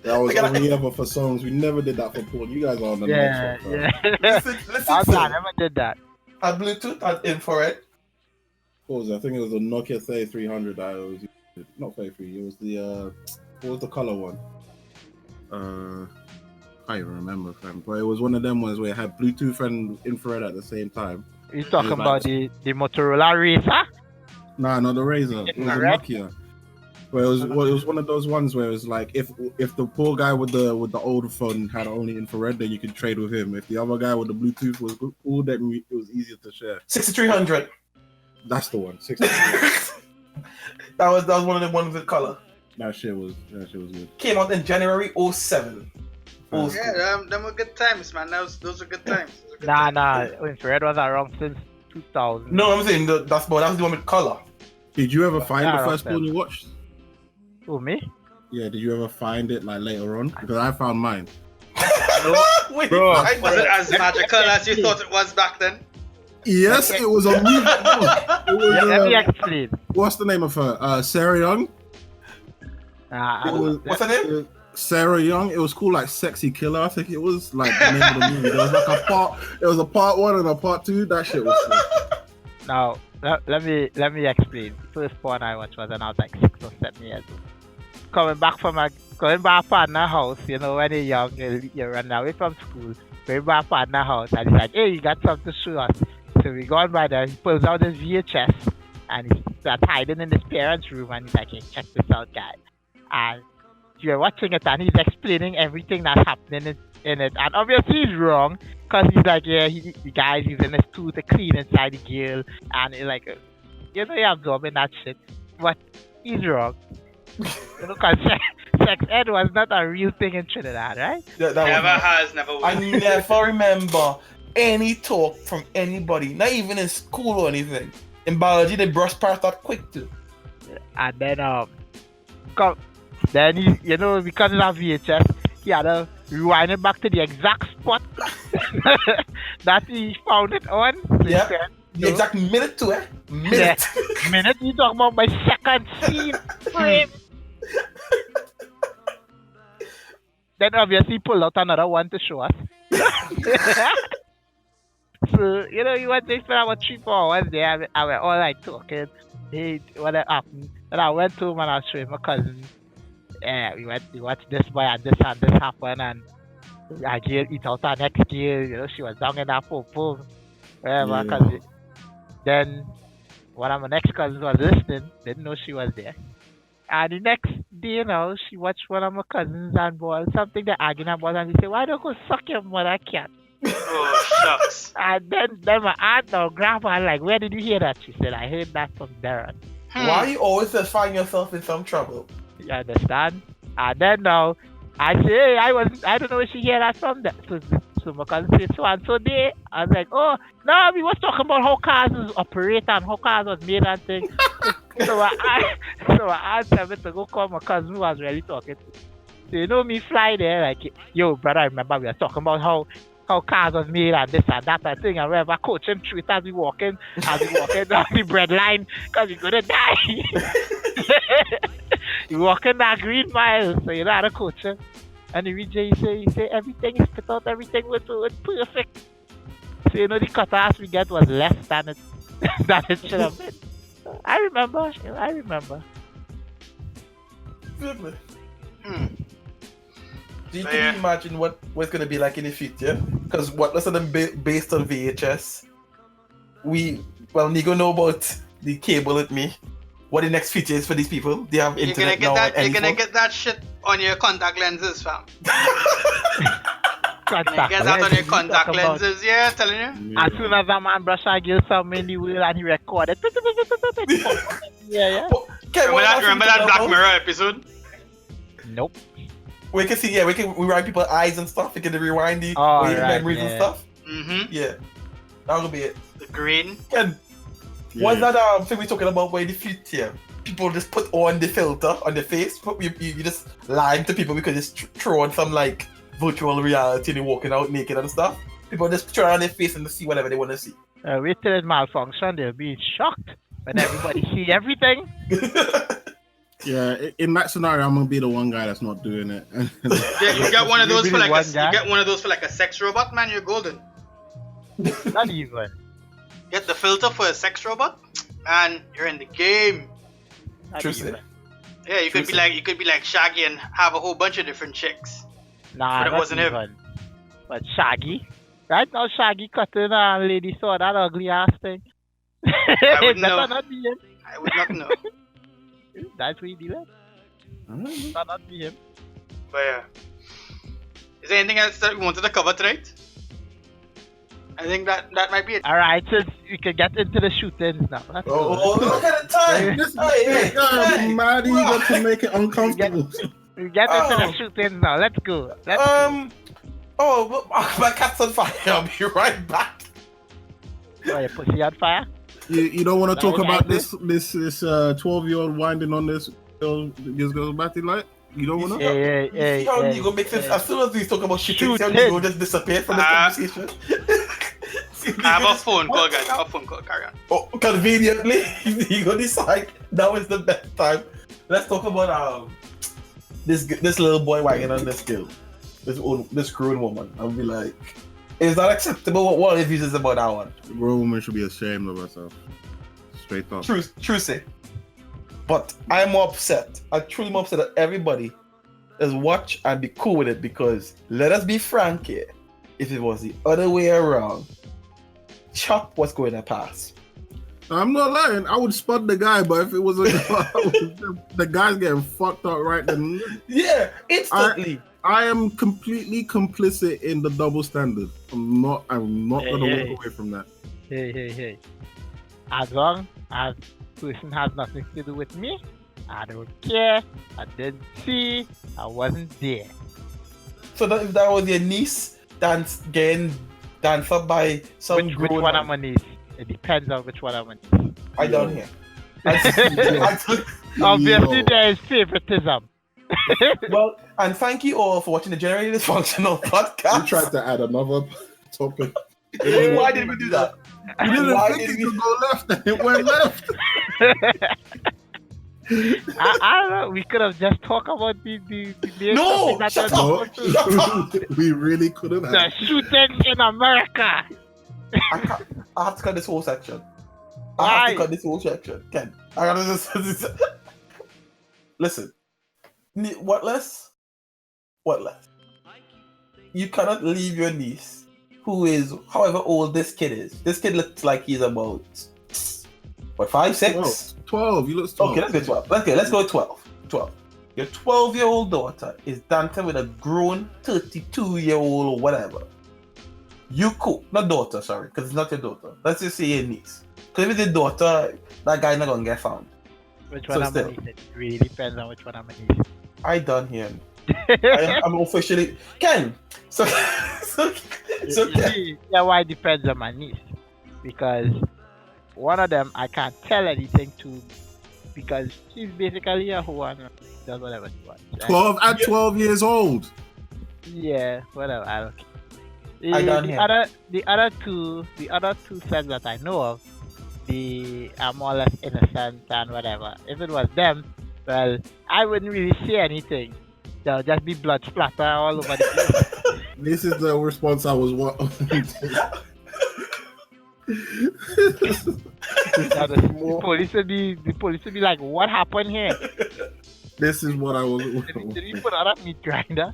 That was I gotta- only ever for songs. We never did that for porn. You guys are on the Yeah, next one. yeah. Listen, I sir. never did that. At Bluetooth and infrared. What was it? I think it was a Nokia 3300 that I was using. Not 33. It was the what was the color one? I can't even remember, fam. But it was one of them ones where it had Bluetooth and infrared at the same time. You talking It was about the Motorola Racer? Nah, not the Razor. It was a Infrared? Nokia. Where it was one of those ones where it was like if the poor guy with the old phone had only infrared, then you could trade with him. If the other guy with the Bluetooth was cool, then it was easier to share. 6300. That's the one. 63. That was one of the ones with color. That shit was good. Came out in January 07. Old school. Yeah, them were good times, man. Those are good times. Nah. Infrared was around since 2000. No, I'm saying that's the one with color. Did you ever find Yeah, the first okay. porn you watched? Who, me? Yeah, did you ever find it like later on? Because I found mine. Wait, Bro. I Was it know. as magical as you thought it was back then? Yes, it was a movie. It was, Let me explain. what's the name of her? Sarah Young. What's her name? Sarah Young. It was called like Sexy Killer. I think it was like the name of the movie. There was like a part. There was a part 1 and a part 2. That shit was sick. Now, let me explain. First porn I watched was when I was like 6 or 7 years old. Going back from my partner's house, you know, when you're young, you run away from school. Going back to partner's house, and he's like, "Hey, you got something to show us." So we go on by there. He pulls out his VHS, and he starts hiding in his parents' room, and he's like, "Hey, check this out, guy." And you're watching it, and he's explaining everything that's happening in it, and obviously he's wrong. Cause he's like, yeah, the guy's using his tool to clean inside the girl, and it's like, you know, you're absorbing that shit, but he's wrong. You know, cause sex ed was not a real thing in Trinidad, right? That Never was has, never will. I never remember any talk from anybody, not even in school or anything. In biology, they brush past that quick too. And then then he, you know, because of that VHS, he had to rewind it back to the exact spot that he found it on. So he Yeah. said, The exact minute to it. Minute. minute you talking about my second scene frame. Then obviously pull out another one to show us. So, you know, you went to spend about 3-4 hours there, and we're all like talking. Hey, what happened? And I went home and I was showing my cousin. Yeah, we watched this boy and this happened, and a girl eat out her next girl, you know, she was down in that poo, whatever, Yeah. cause then one of my next cousins was listening, didn't know she was there. And the next day, you know, she watched one of my cousins and boy, something they're arguing about, and he said, "Why don't you go suck your mother cat?" Oh, shucks. And then my aunt or grandma like, "Where did you hear that?" She said, "I heard that from Darren." Why you always just find yourself in some trouble? You understand? And then now, I say, "Hey, I don't know where she hear that from." So my cousin said, "So and so day." I was like, "Oh, no, we was talking about how cars was operate and how cars was made and things." so I asked me to go call my cousin who was really talking. So you know me fly there like, "Yo, brother, I remember we were talking about how cars was made and this and that and thing, and we were coaching through it as we walking down the bread line because we're gonna die." You walking that green mile, so you know how to coach him. And the VJ he say everything is put out, everything was perfect. So you know the cut-offs we get was less than it should have been. I remember. Really? Hmm. Do you So, can yeah. you imagine what's gonna be like in the future? Because let's say them based on VHS, Nigo know about the cable with me. What the next future is for these people? They have You're internet gonna now. get that. on You're gonna any get that shit on your contact lenses, fam. Contact Get that on your lenses, contact talk about- lenses. Yeah, telling you. As soon as a man brush a girl somewhere in the wheel and he recorded. Yeah. phone. Okay, Remember that Black Mirror episode? Nope. We can see, we can rewind people's eyes and stuff. We can rewind the Right, memories and yeah. stuff. Mm-hmm. Yeah, that'll be it. The green. Ken, what's that thing we talking about? Where in the future people just put on the filter on the face? You just lying to people because just throw on some like virtual reality and they're walking out naked and stuff. People just throw on their face and see whatever they want to see. Wait till it malfunction. They'll be shocked when everybody see everything. Yeah, in that scenario, I'm gonna be the one guy that's not doing it. You get one of You those be for the like one guy? you get one of those for like a sex robot, man. You're golden. Not even. Get the filter for a sex robot, and you're in the game. Not True even. say. Yeah, you could be like Shaggy and have a whole bunch of different chicks. Nah, But it not wasn't him. even. But Shaggy. Right now, Shaggy cutting a lady saw that ugly ass thing. I wouldn't Better know. not be him. I would not know. That's what he did. Not be him. But yeah. Is there anything else that we wanted to cover tonight? I think that might be it. All right, so we can get into the shootings now. Let's go. Oh, look at the time. Hey, Mad eager to make it uncomfortable. We get into the shootings now. Let's go. Let's go. Oh, my cat's on fire. I'll be right back. Oh, your pussy on fire? You don't want to talk Okay. about this 12-year-old winding on this girl's battery light? You don't want to? Hey, See how you gonna make sense? As soon as we talk about shit, you Shoot gonna just disappear from the conversation. I have a phone call, guys. I have a phone call. Carry on. Oh, conveniently, you gonna decide now is the best time. Let's talk about this little boy wagging on this girl, this grown woman. I'll be like, is that acceptable? What if uses about that one? The grown woman should be ashamed of herself. Straight up. True say. But I'm more upset. I'm truly more upset that everybody is watch and be cool with it, because let us be frank here. If it was the other way around, Chop was going to pass. I'm not lying. I would spud the guy, but if it was the guy's getting fucked up right then. Yeah, instantly. I am completely complicit in the double standard. I'm not gonna walk away from that. Hey. As long as person has nothing to do with me, I don't care. I didn't see. I wasn't there. So that if that was your niece getting danced up by some Which grown one man, I'm a niece? It depends on which one I'm a niece. I don't hear. Obviously, there is favoritism. Well, and thank you all for watching the Generally Dysfunctional podcast. We tried to add another topic. Why did we do that? We didn't Why think did it we- could go left, and it went left. I don't know. We could have just talked about the main No, topic that shut was up. supposed to- We really couldn't The have. shootings in America. I have to cut this whole section. Why? Ken, I gotta just listen. What less? You cannot leave your niece, who is however old this kid is. This kid looks like he's about 5, 6? 12. You look 12. Okay, let's go 12. Let's go 12. Your 12-year-old daughter is dancing with a grown 32-year-old or whatever. You cool. Not daughter, sorry, because it's not your daughter. Let's just say your niece. Because if it's your daughter, that guy not gonna get found. Which So one I'm a still. niece? It really depends on which one I'm a niece. I done him. I'm officially Ken. So You Ken. see, why it depends on my niece. Because one of them I can't tell anything to, because she's basically a hoe and does whatever she wants. right? 12 at 12 years old. Yeah, whatever. I don't care. I done him. The other two sets that I know of, they are more or less innocent and whatever. If it was them, well, I wouldn't really say anything. There'll just be blood splatter all over the place. This is the response I was wanting. The police would be like, what happened here? This is what I was. Did we put on a meat grinder?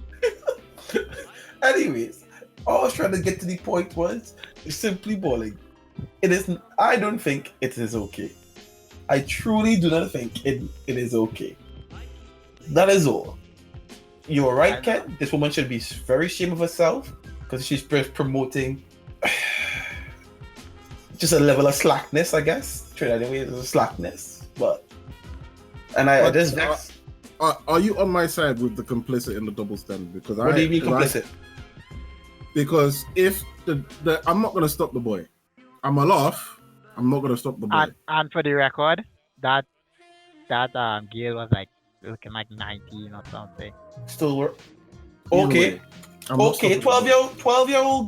Anyways, all I was trying to get to the point was simply bowling. It is. I don't think it is okay. I truly do not think it is okay. That is all. You're right, Ken. This woman should be very ashamed of herself because she's promoting just a level of slackness, I guess. Trinidad anyway, there's a slackness, but I just next. Are you on my side with the complicit in the double standard? Because What do you mean complicit? Because if I'm not gonna stop the boy. I'm a laugh. I'm not gonna stop the boy. And for the record, that girl was like looking like 19 or something. Still work. Either Okay. way, I'm not Okay, stopping the boy.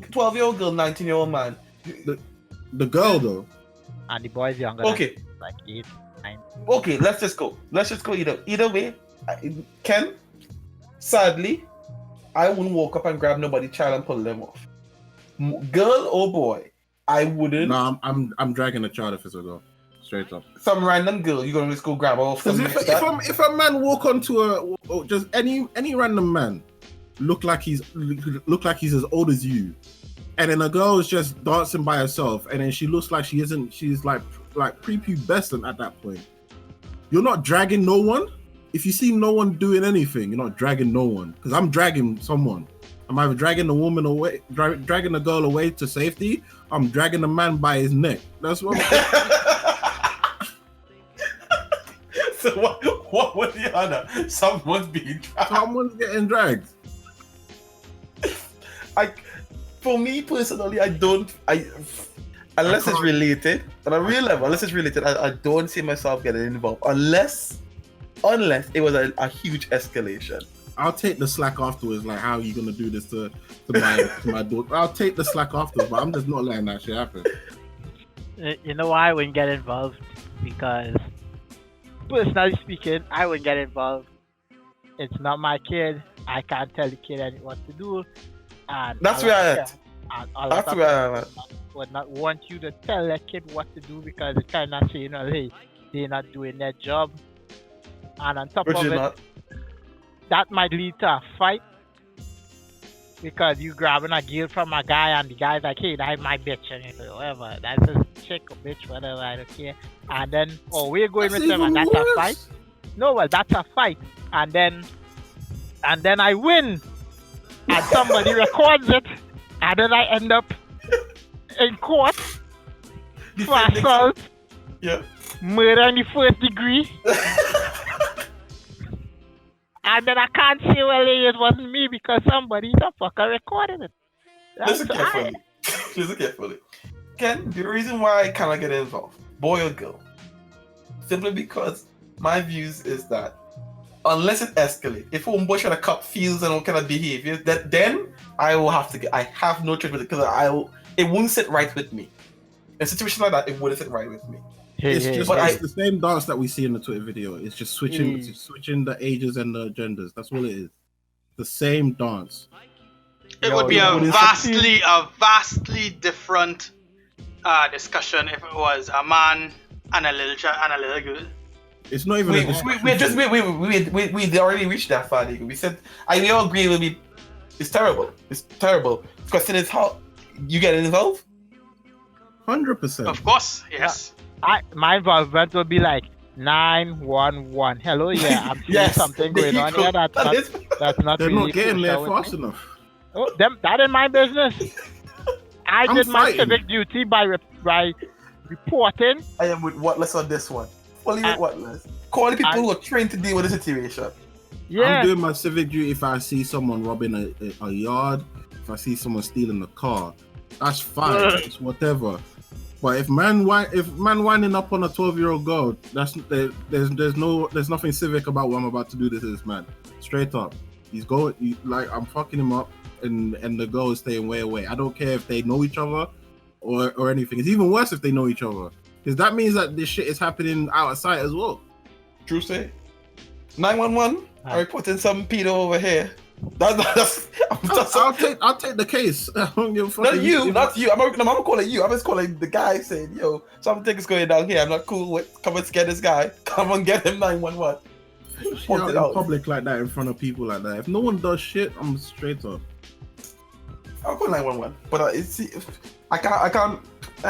12-year-old girl, 19-year-old man. The girl though. And the boy's younger. Okay. Than, like 8, 9. Okay, let's just go either way. Ken, sadly, I wouldn't walk up and grab nobody's child and pull them off. Girl or boy, I wouldn't. No, I'm dragging a child if it's a girl. Straight up. Some random girl, you're gonna just go grab her off. Because if a man walk onto just any random man look like he's as old as you, and then a girl is just dancing by herself, and then she looks like she's like prepubescent at that point. You're not dragging no one. if you see no one doing anything, you're not dragging no one. Because I'm dragging someone. I'm either dragging the woman away, dragging the girl away to safety. I'm dragging the man by his neck. That's what. So what was the other? Someone's being dragged. Someone's getting dragged. For me personally, unless it's related, on a real level, unless it's related, I don't see myself getting involved unless it was a huge escalation. I'll take the slack afterwards. Like, how are you gonna do this to my daughter? I'll take the slack afterwards, but I'm just not letting that shit happen. You know why I wouldn't get involved? Because personally speaking, I wouldn't get involved. It's not my kid. I can't tell the kid what to do. And That's where I'm at. That's where I'm at. Would not want you to tell that kid what to do because it kind of say, you know, hey, they're not doing their job. And on top of it, that might lead to a fight because you grabbing a girl from a guy and the guy's like, hey, that's my bitch, and you know, whatever, that's a chick or bitch, whatever, I don't care. And then, we're going with them, and that's a fight. No, well, that's a fight, and then I win, and somebody records it, and then I end up in court for assault, murder in the first degree. And then I can't say, well, it wasn't me because somebody, the fucker, recorded it. Listen carefully. Ken, the reason why I cannot get involved, boy or girl, simply because my views is that unless it escalates, if one boy trying to cut feels and all kind of behavior, then I will have to get. I have no choice with it because it won't sit right with me. In a situation like that, it wouldn't sit right with me. It's the same dance that we see in the Twitter video. It's just switching the ages and the genders. That's all it is. The same dance. It would be a vastly different discussion if it was a man and a little girl. It's not even. We already reached that far. We said we all agree it will be. It's terrible. It's terrible. The question is how you get involved. 100%. Of course, yes. My involvement will be like 911. Hello, yeah, I'm seeing something going on here. That's not. They're really not getting there fast enough. Oh, that is my business. I did my civic duty by reporting. I am with Whatless on this one. Only with Whatless. Call the people who are trained to deal with the situation. Yeah. I'm doing my civic duty if I see someone robbing a yard, if I see someone stealing a car. That's fine. It's whatever. But if man winding up on a 12-year-old girl, there's nothing civic about what I'm about to do to this man. Straight up, I'm fucking him up, and the girl is staying way away. I don't care if they know each other or anything. It's even worse if they know each other, because that means that this shit is happening out of sight as well. True say. 911. I'm reporting some pedo over here. I'll take the case. I don't give a fuck. Not you. I'm not calling you. I'm just calling the guy saying, yo, something is going down here. I'm not cool with. Come and scare this guy. Come and get him 911. Out in public like that in front of people like that. If no one does shit, I'm straight up. I'll call 911. But I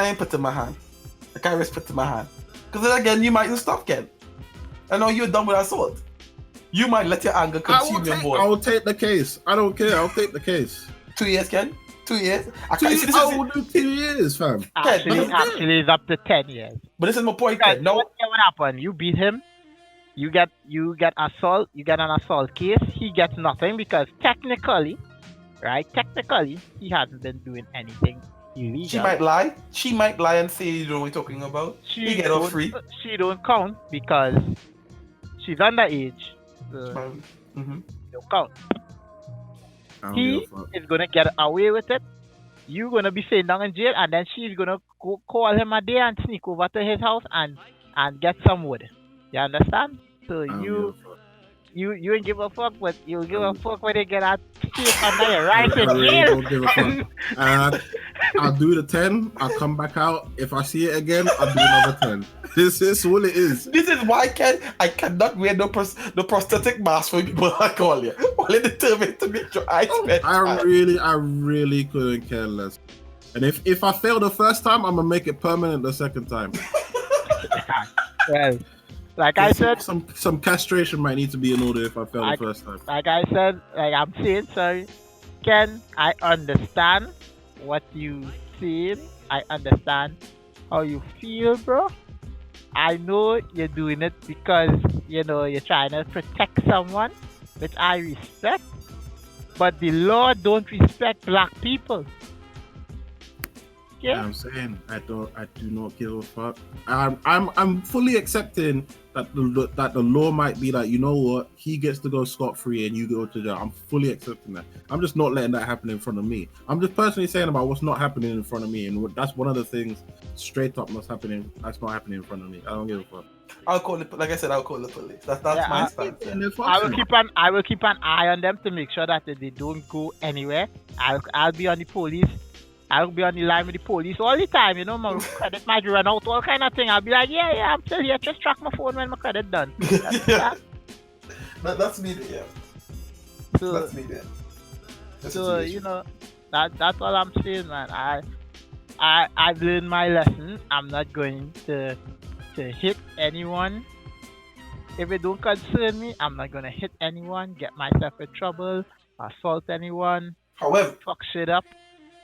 ain't putting my hand. I can't risk putting my hand. Because then again, you might just stop again. I know you're done with assault. You might let your anger consume your boy. I will take the case. I don't care. I'll take the case. 2 years, Ken? 2 years? I will do 2 years, fam. Actually, it's up to 10 years. But this is my point, Ken. No. What happened? You beat him. You get assault. You get an assault case. He gets nothing because technically, he hasn't been doing anything illegal. She might lie and say you know what we're talking about. He get off free. She don't count because she's underage. Don't count. He is gonna get away with it. You're gonna be sitting down in jail, and then she's gonna call him a day and sneak over to his house and get some wood. You understand? So you ain't give a fuck, but you'll give a fuck when they get out safe under your right in jail. Don't give a fuck. I'll do the 10. I'll come back out. If I see it again, I'll do another 10. This is all it is. This is why I cannot wear no prosthetic mask for people I call you. Only determined to make sure I spend. I really couldn't care less. And if I fail the first time, I'm gonna make it permanent the second time. Well, Like I said, some castration might need to be in order if I fail I- the first time. like I said, like I'm saying, sorry, Ken, I understand what you saying. I understand how you feel, bro. I know you're doing it because you're trying to protect someone, which I respect. But the law don't respect black people. Okay? I'm saying I do not give a fuck. I'm fully accepting that the law might be like, you know what, he gets to go scot free and you go to jail. I'm fully accepting that. I'm just not letting that happen in front of me. I'm just personally saying about what's not happening in front of me, and that's one of the things straight up that's not happening in front of me. I don't give a fuck. I'll call it. Like I said, I'll call the police. That's Yeah, my stance. Yeah. And then fuck I will them. I will keep an eye on them to make sure that they don't go anywhere. I'll be on the police. I'll be on the line with the police all the time. My credit might run out, all kind of thing. I'll be like, yeah, I'm still here. Just track my phone when my credit done. Yeah. That's me. Yeah. So, That's me. Then. That's so the situation. that's all I'm saying, man. I've learned my lesson. I'm not going to hit anyone. If it don't concern me, I'm not gonna hit anyone, get myself in trouble, assault anyone, However, fuck shit up.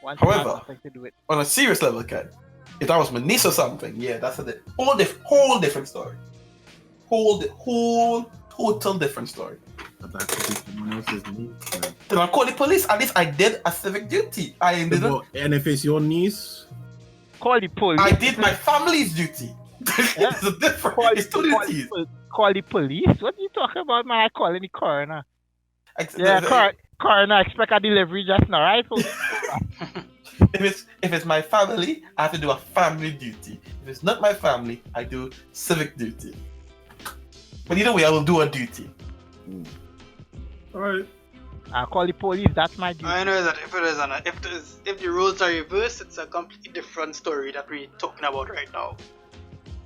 Once I have However- nothing to do with. on a serious level, Ken, if that was my niece or something, yeah, that's a whole different story. Whole total different story. But that could be someone else's niece, man. Then I'll call the police. At least I did a civic duty. I didn't. And if it's your niece, Call the police. I did my family's duty. Yeah. It's a different. Call, It's two call, duties. call the police? What are you talking about, man? I calling the coroner. Ex- Yeah, the- coroner expect a delivery just now, right? if it's my family, I have to do a family duty. If it's not my family, I do civic duty. But either way, I will do a duty. all right. I call the police. That's my duty. I know that if the roles are reversed, it's a completely different story that we're talking about right now.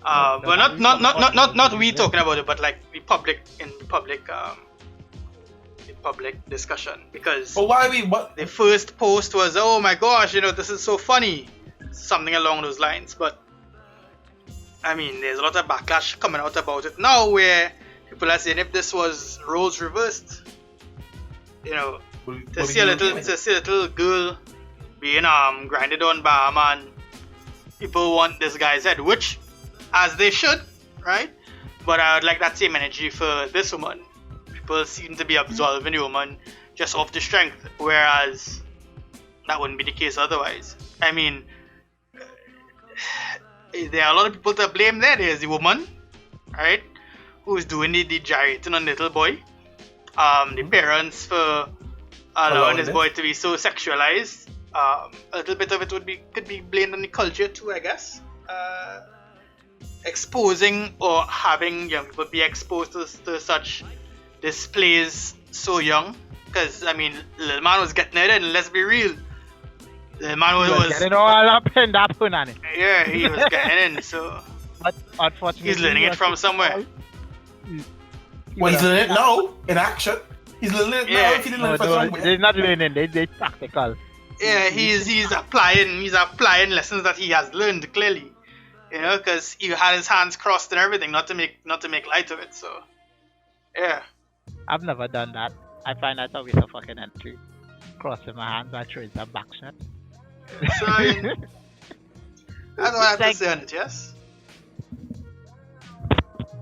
But not we talking about it, but like the public discussion, because But why what? the first post was, oh my gosh, this is so funny, something along those lines. But I mean, there's a lot of backlash coming out about it now, where people are saying if this was roles reversed, to see a little girl being grinded on by a man, people want this guy's head, which as they should, right? But I would like that same energy for this woman. People seem to be absolving the woman just off the strength, whereas that wouldn't be the case otherwise. I mean, there are a lot of people to blame there. There's the woman, right, who's doing the gyrating on little boy. The parents for allowing this boy to be so sexualized. A little bit of it could be blamed on the culture too, I guess. Exposing or having young people be exposed to such displays so young, because I mean, little man was getting it in. Let's be real, little man was getting all up in that punani. yeah, he was getting in. So But unfortunately, he's learning it from somewhere. Well, he's learning it now in action. He's learning it now. If he didn't learn it from somewhere. They're not learning. They practical. Yeah, he's applying lessons that he has learned clearly. Because he had his hands crossed and everything, not to make light of it. So, yeah. I've never done that. I find that a waste of fucking entry. Crossing my hands and throwing some back shot. So I mean, that's what I have to say on it. Yes.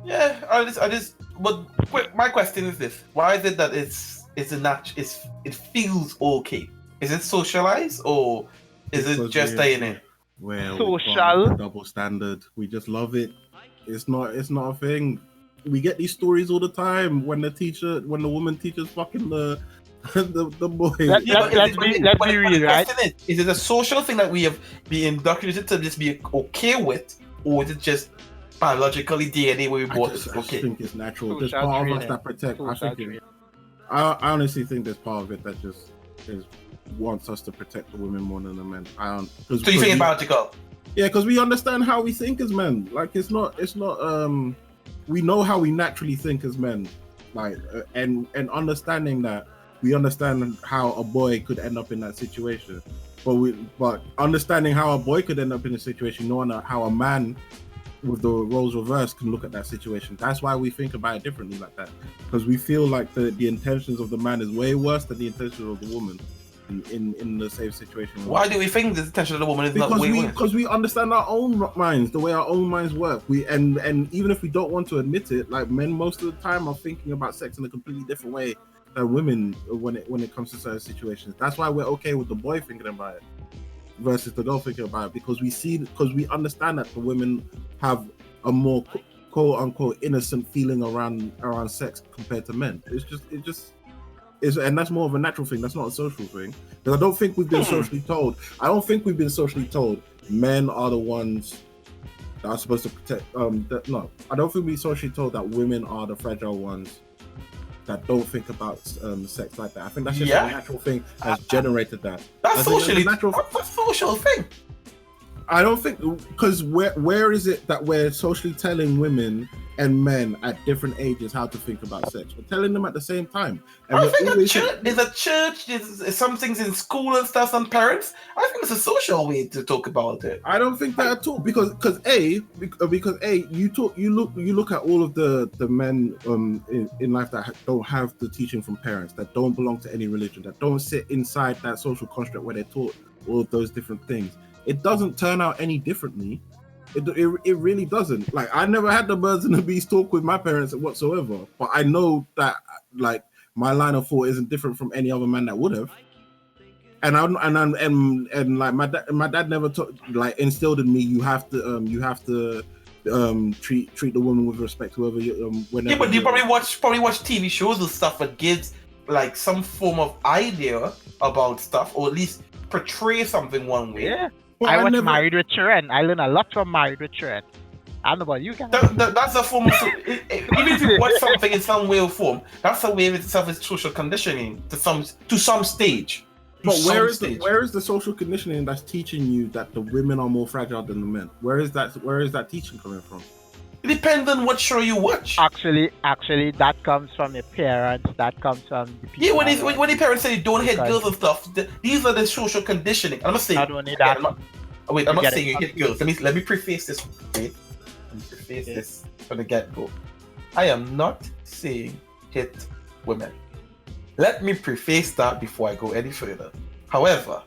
Yeah, I just. But my question is this: why is it that it feels okay? Is it socialized or is it Because just staying in? Well, Social. double standard. We just love it. It's not a thing. We get these stories all the time when the woman teaches fucking the boy. Let's be real, right? Is it a social thing that we have been indoctrinated to just be okay with, or is it just biologically DNA where we bought this? I Okay. think it's natural. There's Social part of us training. that protect. Social I honestly think there's part of it that just wants us to protect the women more than the men. So you think it's biological? Yeah, because we understand how we think as men. Like it's not. We know how we naturally think as men. Like and understanding that, we understand how a boy could end up in that situation. But understanding how a boy could end up in a situation, knowing how a man with the roles reversed can look at that situation. That's why we think about it differently like that, because we feel like the intentions of the man is way worse than the intentions of the woman in the same situation. Why do we think the intention of the woman is not way worse? Because we understand our own minds, the way our own minds work. And even if we don't want to admit it, like men most of the time are thinking about sex in a completely different way than women when it comes to certain situations. That's why we're okay with the boy thinking about it versus the girl thinking about it, because we understand that the women have a more quote unquote innocent feeling around sex compared to men. And that's more of a natural thing. That's not a social thing. Because I don't think we've been socially told. I don't think we've been socially told men are the ones that are supposed to protect. No, I don't think we're socially told that women are the fragile ones that don't think about sex like that. I think that's just a natural thing that's generated that. That's socially natural. That's a social thing. I don't think, because where is it that we're socially telling women and men at different ages how to think about sex? We're telling them at the same time. And I think there's a church, there's some things in school and stuff, some parents. I think it's a social way to talk about it. I don't think that at all, because you look at all of the men in life that don't have the teaching from parents, that don't belong to any religion, that don't sit inside that social construct where they're taught all of those different things. It doesn't turn out any differently. It really doesn't. Like, I never had the birds and the bees talk with my parents whatsoever, but I know that like my line of thought isn't different from any other man that would have. And like my dad never instilled in me, you have to treat the woman with respect, whoever whenever. Yeah, but you probably watch TV shows and stuff that gives like some form of idea about stuff, or at least portray something one way. Yeah. I watched Married with Children. I learned a lot from Married with Children. I don't know about you guys. That's a form of even if you watch something in some way or form, that's a way of itself is social conditioning to some stage. But where is the social conditioning that's teaching you that the women are more fragile than the men? Where is that teaching coming from? It depends on what show you watch. Actually, that comes from your parents. That comes from the people. Yeah, when the parents say don't hit girls and stuff, these are the social conditioning. I'm not saying. Not only that. I'm not saying you hit girls. Let me preface this. Wait, let me preface this from the get-go. I am not saying hit women. Let me preface that before I go any further. However,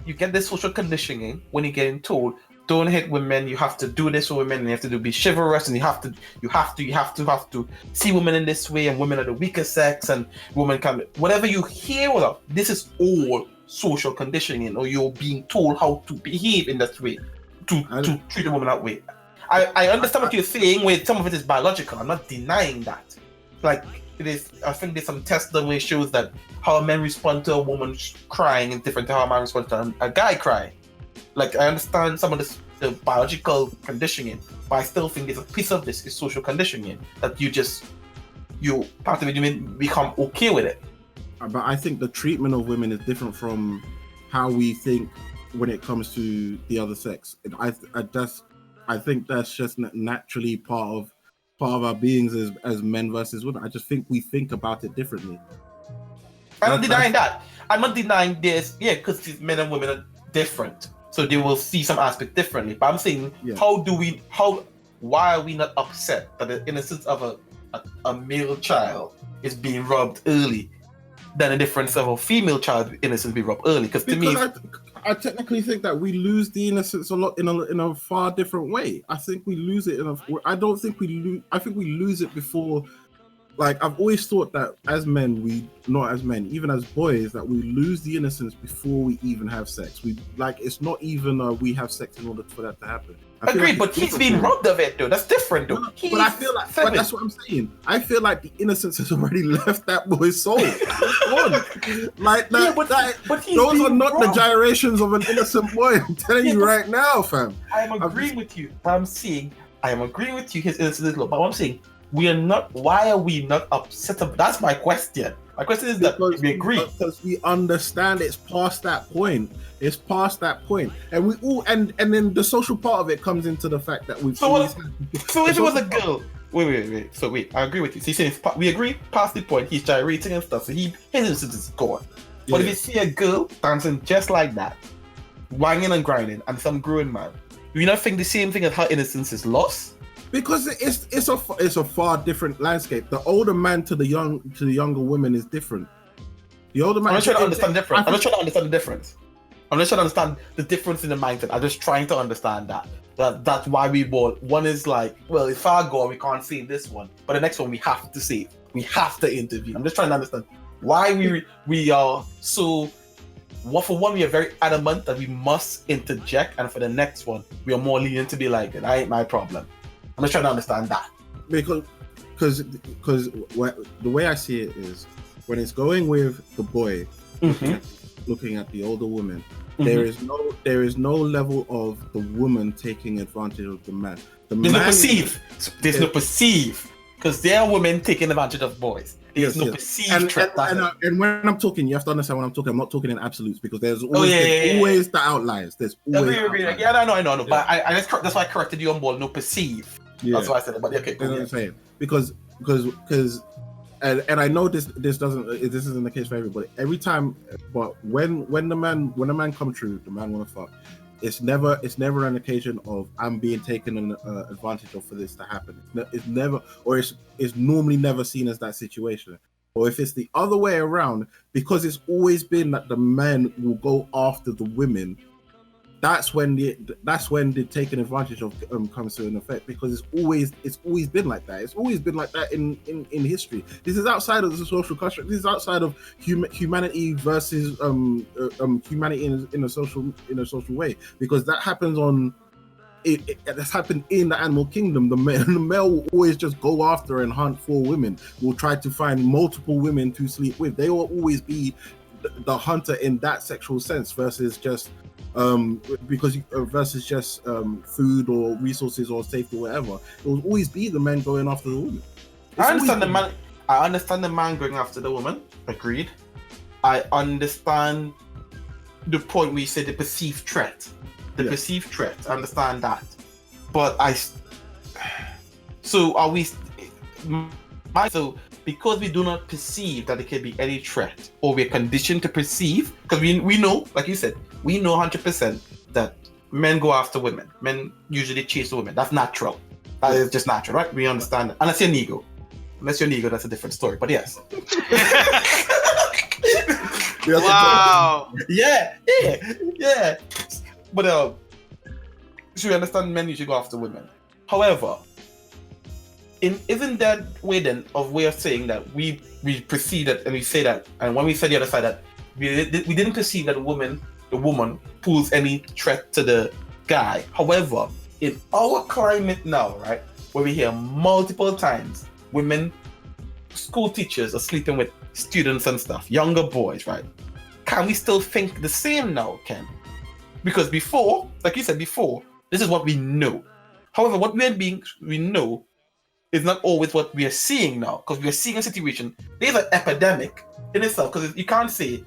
you get this social conditioning when you're getting told, don't hit women, you have to do this for women, and you have to be chivalrous, and you have to see women in this way, and women are the weaker sex, and women can, whatever you hear of, this is all social conditioning, or you're being told how to behave in that way, to treat a woman that way. I understand what you're saying, where some of it is biological. I'm not denying that. Like, it is, I think there's some testimony shows that how men respond to a woman crying is different to how a man responds to a guy crying. Like, I understand some of the biological conditioning, but I still think there's a piece of this is social conditioning that you part of it become okay with it. But I think the treatment of women is different from how we think when it comes to the other sex. I think that's just naturally part of our beings as men versus women. I just think we think about it differently. I'm not denying that. I'm not denying this. Yeah, because men and women are different. So they will see some aspect differently. But I'm saying, why are we not upset that the innocence of a male child is being robbed early than the difference of a female child innocence being robbed early? Because to me, I technically think that we lose the innocence a lot in a far different way. I think we lose it I think we lose it before. Like, I've always thought that as men, even as boys, that we lose the innocence before we even have sex. It's not even we have sex in order for that to happen. Agreed, but he's being robbed of it, though. That's different, though. But I feel like, but that's what I'm saying. I feel like the innocence has already left that boy's soul. It's gone. Like that. Yeah, but those are not the gyrations of an innocent boy. I'm telling you right now, fam. I am agreeing with you. But I'm saying, I am agreeing with you. His innocence is low. But I'm saying, we are not. Why are we not upset? That's my question. My question is that we agree because we understand it's past that point. It's past that point, and we all and then the social part of it comes into the fact that we've. So if it was a girl, wait. So wait, I agree with you. So you're saying we agree past the point. He's gyrating and stuff, so his innocence is gone. But if you see a girl dancing just like that, wanging and grinding, and some grown man we not think the same thing as her innocence is lost? Because it's a far different landscape. The older man to the younger woman is different. The older man. I'm not trying to understand the difference. I'm not trying to understand the difference. I'm just trying to understand the difference in the mindset. I'm just trying to understand that's why we both. One is like, well, if I go, we can't save this one, but the next one we have to save. We have to intervene. I'm just trying to understand why we are so. Well, for one, we are very adamant that we must interject, and for the next one, we are more lenient to be like, that ain't my problem. I'm just trying to understand that. Because the way I see it is, when it's going with the boy, looking at the older woman, there is no level of the woman taking advantage of the man. There's no perceive, because there are women taking advantage of boys. There's no perceived threat. And when I'm talking, you have to understand when I'm talking. I'm not talking in absolutes, because there's always the outliers. There's always outliers. Yeah, I know. But that's why I corrected you on ball. No perceive. Yeah. That's why I said it. But okay, cool. You know what I'm saying? Because and I know this isn't the case for everybody. Every time, but when the man come true, the man wanna fuck. It's never an occasion of I'm being taken advantage of for this to happen. It's never, or it's normally never seen as that situation. Or if it's the other way around, because it's always been that the men will go after the women. That's when the taking advantage of comes to an effect, because it's always been like that. It's always been like that in history. This is outside of the social construct. This is outside of humanity versus humanity in a social way, because that happens on. That's happened in the animal kingdom. The male will always just go after and hunt for women. Will try to find multiple women to sleep with. They will always be the hunter in that sexual sense versus just. Versus just food or resources or safety or whatever. It will always be the men going after the woman. I understand the man going after the woman. Agreed. I understand the point where you say the perceived threat. Perceived threat. I understand that. But because we do not perceive that there can be any threat, or we're conditioned to perceive, because we know, like you said, we know 100% that men go after women. Men usually chase women. That's natural. That is just natural, right? We understand that. Unless you're an ego. That's a different story. But yes. Wow. Yeah. But so we understand men usually go after women. However, isn't that way then of way of saying that we perceive that, and we say that, and when we say the other side, that we didn't perceive that the woman poses any threat to the guy. However, in our climate now, right, where we hear multiple times women, school teachers are sleeping with students and stuff, younger boys, right? Can we still think the same now, Ken? Because before, like you said before, this is what we know. However, what we know is not always what we are seeing now, because we are seeing a situation. There's an epidemic in itself, because you can't say,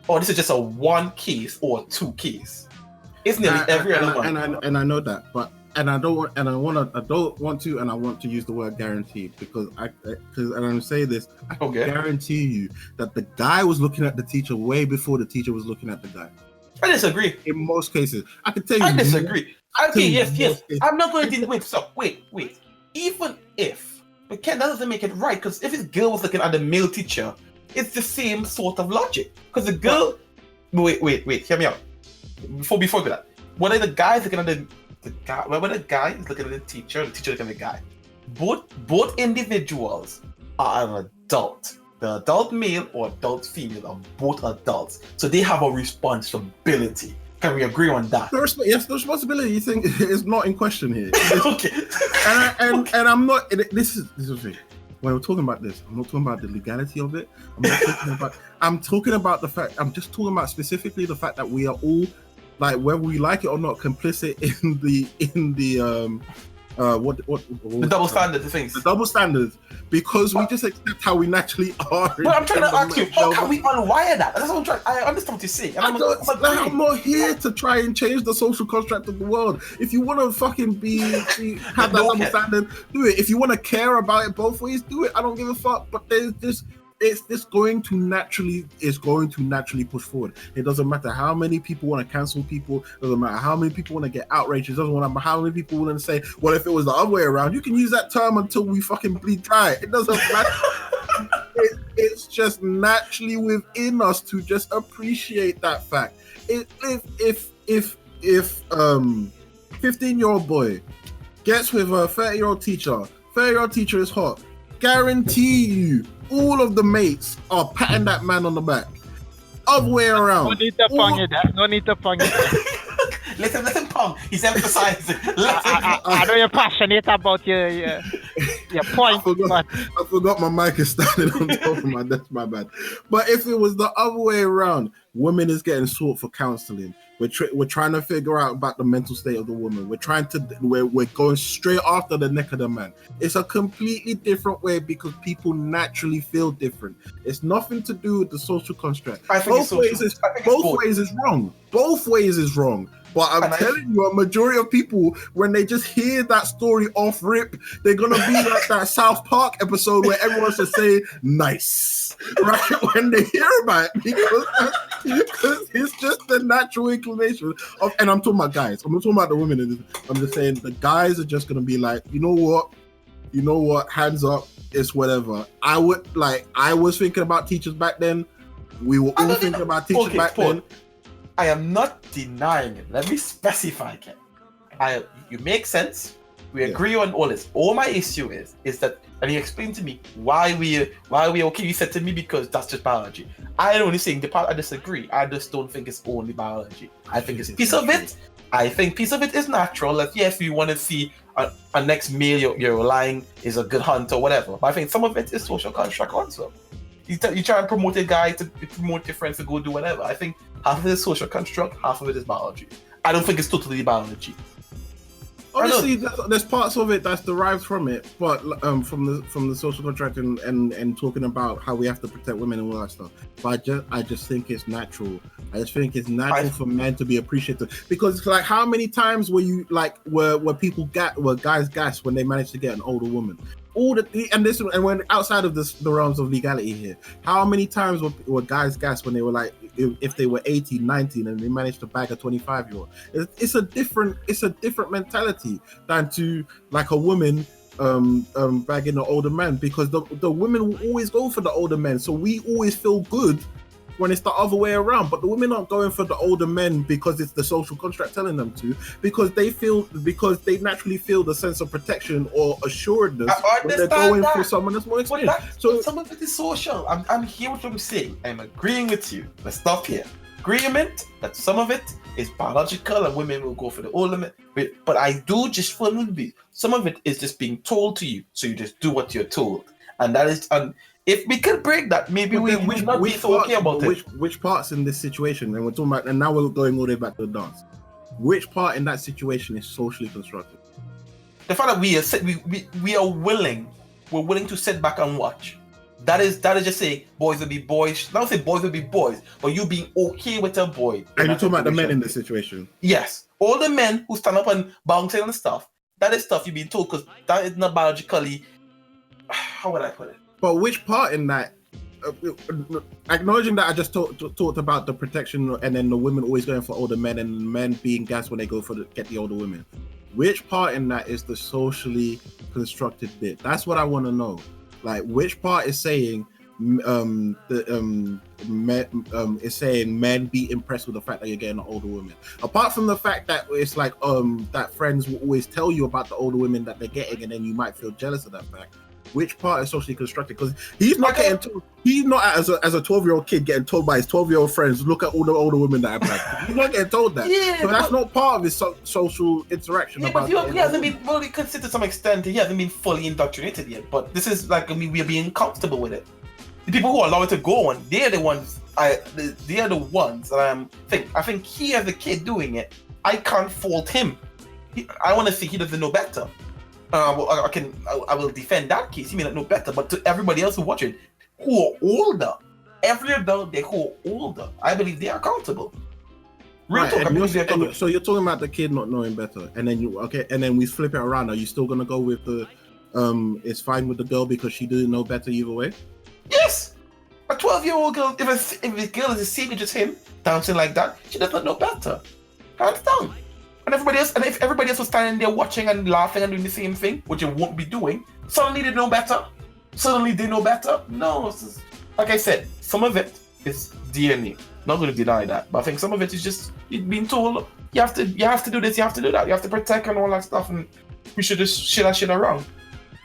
"Oh, this is just a one case or two case." It's nearly every other one. And I know that, but I want to use the word guarantee, because I'm saying this. I can guarantee you that the guy was looking at the teacher way before the teacher was looking at the guy. I disagree. In most cases, I can tell you. I disagree. Okay, yes. I'm not going to wait. Even if, but Ken, that doesn't make it right, because if his girl was looking at the male teacher, it's the same sort of logic. Because the girl, wait, hear me out. Before that, whether the guy is looking at the guy, whether the guy is looking at the teacher looking at the guy, both individuals are an adult. The adult male or adult female are both adults, so they have a responsibility. Can we agree on that? Yes, the responsibility you think is not in question here. Okay. and I'm not. This is the thing. When we're talking about this, I'm not talking about the legality of it. I'm talking about the fact. I'm just talking about specifically the fact that we are all, like, whether we like it or not, complicit in the the double standard, the things. The double standards, because we just accept how we naturally are. But I'm trying to ask you, how can we unwire that? That's what I'm trying. I understand what you're saying. I'm not here to try and change the social construct of the world. If you want to fucking have that double standard, do it. If you want to care about it both ways, do it. I don't give a fuck. But there's just it's going to naturally push forward. It doesn't matter how many people want to cancel people. It doesn't matter how many people want to get outraged. It doesn't matter how many people want to say, well, if it was the other way around, you can use that term until we fucking bleed dry. It doesn't matter. It's just naturally within us to just appreciate that fact. If 15-year-old boy gets with a 30-year-old teacher, 30-year-old teacher is hot, guarantee you all of the mates are patting that man on the back. Other way around. No need to pong it. No need to pong it. Let him pong. He's emphasizing. I know you're passionate about your point. I forgot my mic is standing on top of my desk. My bad. But if it was the other way around, women is getting sought for counseling. We're trying to figure out about the mental state of the woman. We're going straight after the neck of the man. It's a completely different way because people naturally feel different. It's nothing to do with the social construct. Both ways is wrong. Both ways is wrong. But I'm telling you, a majority of people, when they just hear that story off rip, they're gonna be like that South Park episode where everyone's just saying nice, right? When they hear about it, because it's just the natural inclination of. And I'm talking about guys. I'm not talking about the women. I'm just saying the guys are just gonna be like, you know what, hands up, it's whatever. I was thinking about teachers back then. We were all thinking about teachers back then. I am not denying it. Let me specify, Ken. You make sense. We agree on all this. All my issue is that, and you explained to me why we okay. You said to me because that's just biology. I only saying the part I disagree. I just don't think it's only biology. I think it's piece of it. I think piece of it is natural. Like yes, we want to see a next male you're relying is a good hunter or whatever. But I think some of it is social construct also. You try and promote a guy to promote your friends to go do whatever. I think half of it is social construct, half of it is biology. I don't think it's totally biology. Obviously, there's parts of it that's derived from it, but from the social contract and talking about how we have to protect women and all that stuff. But I just think it's natural. I just think it's natural for men to be appreciative because it's like how many times were guys gas when they managed to get an older woman? And when outside of the realms of legality here, how many times were guys gassed when they were like, if they were 18, 19 and they managed to bag a 25-year-old? It's a different mentality than to like a woman bagging an older man, because the women will always go for the older men. So we always feel good when it's the other way around, but the women aren't going for the older men because it's the social contract telling them to, because they naturally feel the sense of protection or assuredness when they're going for someone that's more experienced. So some of it is social. I'm here with what I'm saying. I'm agreeing with you. Let's stop here. Agreement that some of it is biological and women will go for the older men. But I do just firmly believe some of it is just being told to you, so you just do what you're told, and that is. If we could break that, maybe we would not be so okay about it. Which parts in this situation, and we're talking about, and now we're going all the way back to the dance. Which part in that situation is socially constructed? The fact that we are willing to sit back and watch. That is just say boys will be boys. Not say boys will be boys, but you being okay with a boy. And you're talking about the men in this situation. Yes, all the men who stand up and bouncing and stuff. That is stuff you've been told because that is not biologically. How would I put it? But which part in that, acknowledging that I just talked about the protection and then the women always going for older men and men being gassed when they go get the older women, which part in that is the socially constructed bit? That's what I want to know. Like, which part is saying is saying men be impressed with the fact that you're getting an older woman, apart from the fact that it's like that friends will always tell you about the older women that they're getting and then you might feel jealous of that fact. Which part is socially constructed? Because he's not as a 12-year-old kid getting told by his 12-year-old friends, look at all the older women that I've had. He's not getting told that. Yeah, so that's not part of his social interaction. Yeah, but he hasn't been considered to some extent. He hasn't been fully indoctrinated yet. But this is like, we're being comfortable with it. The people who allow it to go on, they're the ones. They are the ones that I think he as a kid doing it. I can't fault him. I want to see he doesn't know better. I will defend that case. He may not know better, but to everybody else who watch it, who are older, every adult they who are older, I believe they are accountable. So you're talking about the kid not knowing better, and then we flip it around. Are you still gonna go with the it's fine with the girl because she didn't know better either way? Yes. A 12-year-old girl, if the girl is the same age as him, dancing like that, she does not know better. Hands down. And if everybody else was standing there watching and laughing and doing the same thing, which it won't be doing, suddenly they know better. Suddenly they know better. No, like I said, some of it is DNA. Not going to deny that, but I think some of it is just you've been told you have to do this, you have to do that, you have to protect and all that stuff, and we should just shit that shit around.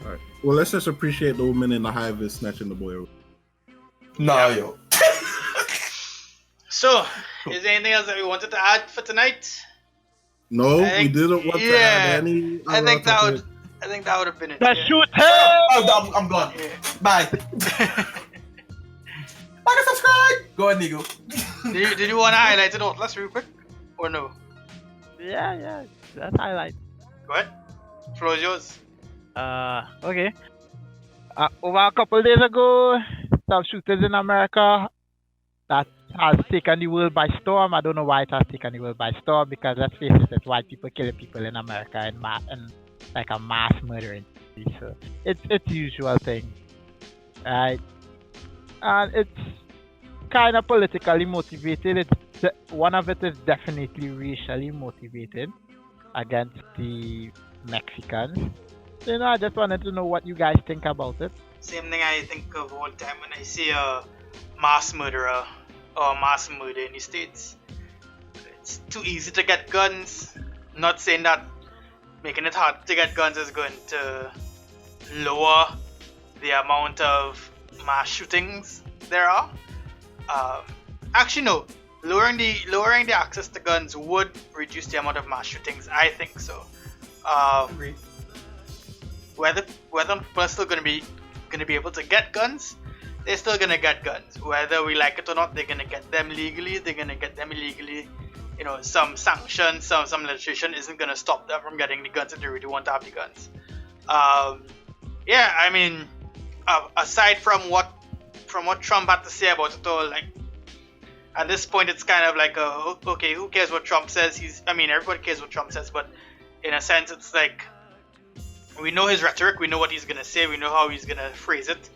All right. Well, let's just appreciate the woman in the hive is snatching the boy away. Nah, yo. So, is there anything else that we wanted to add for tonight? No, we didn't want to add any. I think that would have been it. The shooter! Oh, I'm gone. Yeah. Bye. Like and subscribe. Go ahead, Nigo. Did you want to highlight it all? Let's real quick, or no? Yeah, that's highlight. Go ahead. Floor is yours. Okay. Over a couple days ago, some shooters in America that has taken the world by storm. I don't know why it has taken the world by storm, because let's face it, it's white people killing people in America and like a mass murdering. So it's the usual thing, right? And it's kind of politically motivated. One of it is definitely racially motivated against the Mexicans. So, I just wanted to know what you guys think about it. Same thing I think of all the time when I see a mass murderer or mass murder in the States. It's too easy to get guns. Not saying that making it hard to get guns is going to lower the amount of mass shootings there are. Actually, no. Lowering the access to guns would reduce the amount of mass shootings. I think so. Agreed. Whether people are still gonna be able to get guns, they're still gonna get guns. Whether we like it or not, they're gonna get them legally. They're gonna get them illegally. Some sanctions, some legislation isn't gonna stop them from getting the guns if they really want to have the guns. Yeah, I mean, aside from what Trump had to say about it all, like at this point, it's kind of like okay, who cares what Trump says? Everybody cares what Trump says, but in a sense, it's like we know his rhetoric, we know what he's gonna say, we know how he's gonna phrase it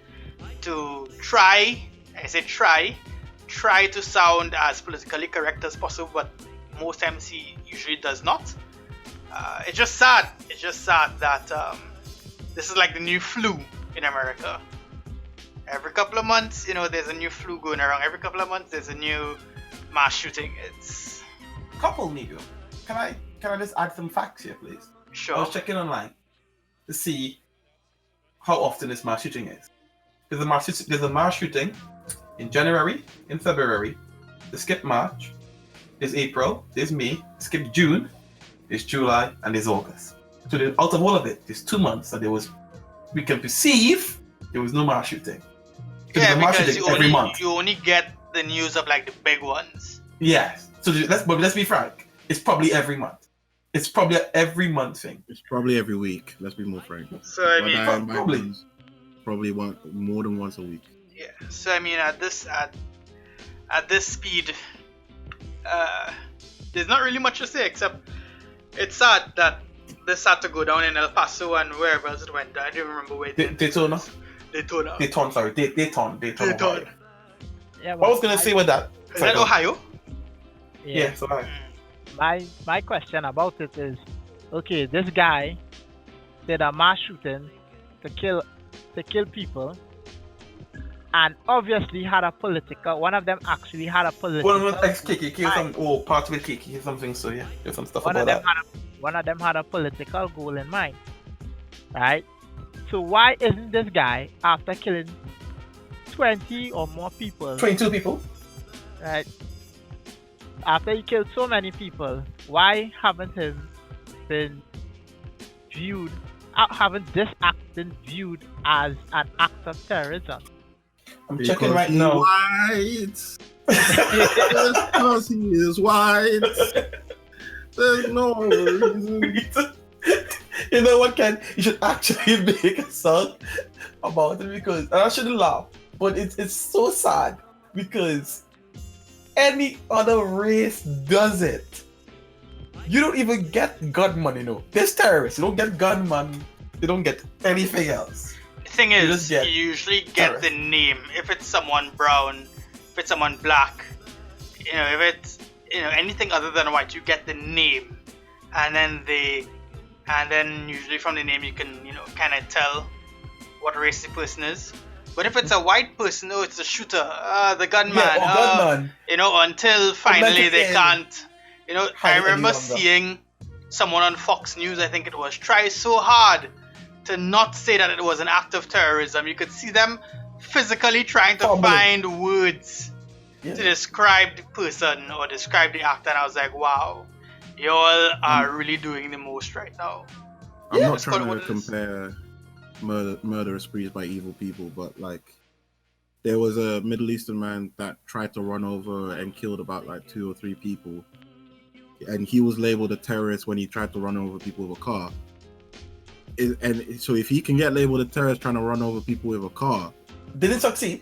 to try to sound as politically correct as possible, but most times he usually does not. It's just sad that this is like the new flu in America. Every couple of months, there's a new flu going around. Every couple of months, there's a new mass shooting. It's Couple, Nigo. Can I just add some facts here, please? sure. I was checking online to see how often this mass shooting is. There's a mass shooting in January, in February. They skip March. There's April. There's May. Skip June. There's July, and there's August. So out of all of it, there's 2 months that we can perceive there was no mass shooting. Yeah, there's a mass because shooting every month. you only get the news of like the big ones. Yes. So let's be frank. It's probably every month. It's probably an every month thing. It's probably every week. Let's be more frank. So I mean, probably more than once a week. yeah. So I mean, at this speed, there's not really much to say except it's sad that this had to go down in El Paso and wherever else it went. I don't remember where. Daytona. Sorry, Dayton. Yeah, What I was gonna say with that? Is that Ohio? Yeah. So My question about it is, okay, this guy did a mass shooting to kill people, and obviously had a political. One of them actually had a political. one of them ex-KKK or part of it KKK something. So yeah, there's some stuff about that. One of them had a political goal in mind, right? So why isn't this guy, after killing 20 or more people, 22 people. right? After he killed so many people, why haven't this act been viewed as an act of terrorism? I'm checking right now. White. Because he is white. There's no reason. You know what, Ken? You should actually make a song about it, because and I shouldn't laugh, but it's so sad because any other race does it. You don't even get gunman, There's terrorists. You don't get gunman. You don't get anything else. thing You is, just get you usually get the name. If it's someone brown, if it's someone black, if it's anything other than white, you get the name, and then usually from the name you can kind of tell what race the person is. But if it's a white person, oh, it's a shooter, the gunman, gunman. Until finally they end. can't. I Hide it remember any longer. seeing someone on Fox News, I think it was, try so hard to not say that it was an act of terrorism. You could see them physically trying to Fumbling. find words Yeah. to describe the person or describe the act, and I was like, wow, y'all are really doing the most right now. I'm not Let's call it trying what to it is. compare murder sprees by evil people, but like there was a Middle Eastern man that tried to run over and killed about like 2 or 3 people, and he was labeled a terrorist when he tried to run over people with a car. And so if he can get labeled a terrorist trying to run over people with a car, Didn't succeed.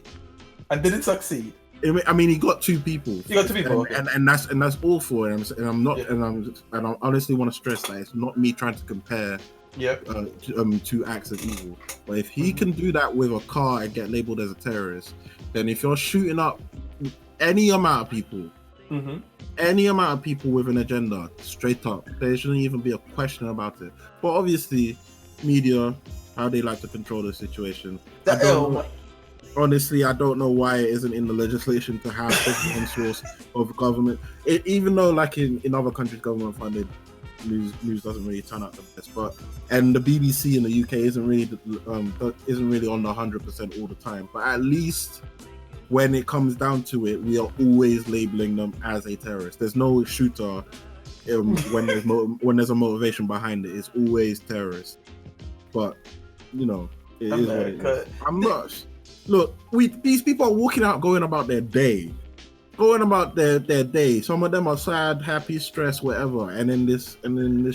And didn't succeed. I mean, he got 2 people. He got 2 people. Okay. and that's awful. And I'm not, Yeah. and I honestly want to stress that it's not me trying to compare Yep. 2 acts of evil. But if he can do that with a car and get labeled as a terrorist, then if you're shooting up any amount of people, Mm-hmm. any amount of people with an agenda, straight up, there shouldn't even be a question about it. But obviously, media, how they like to control the situation. Honestly, I don't know why it isn't in the legislation to have one source of government. Even though, like in other countries, government-funded news doesn't really turn out the best. And the BBC in the UK isn't really on the 100% all the time. But at least when it comes down to it, we are always labeling them as a terrorist. There's no shooter when there's a motivation behind it. It's always terrorist. But it is what it is. I'm not. Look, these people are walking out, going about their day. Their day. Some of them are sad, happy, stressed, whatever. And then this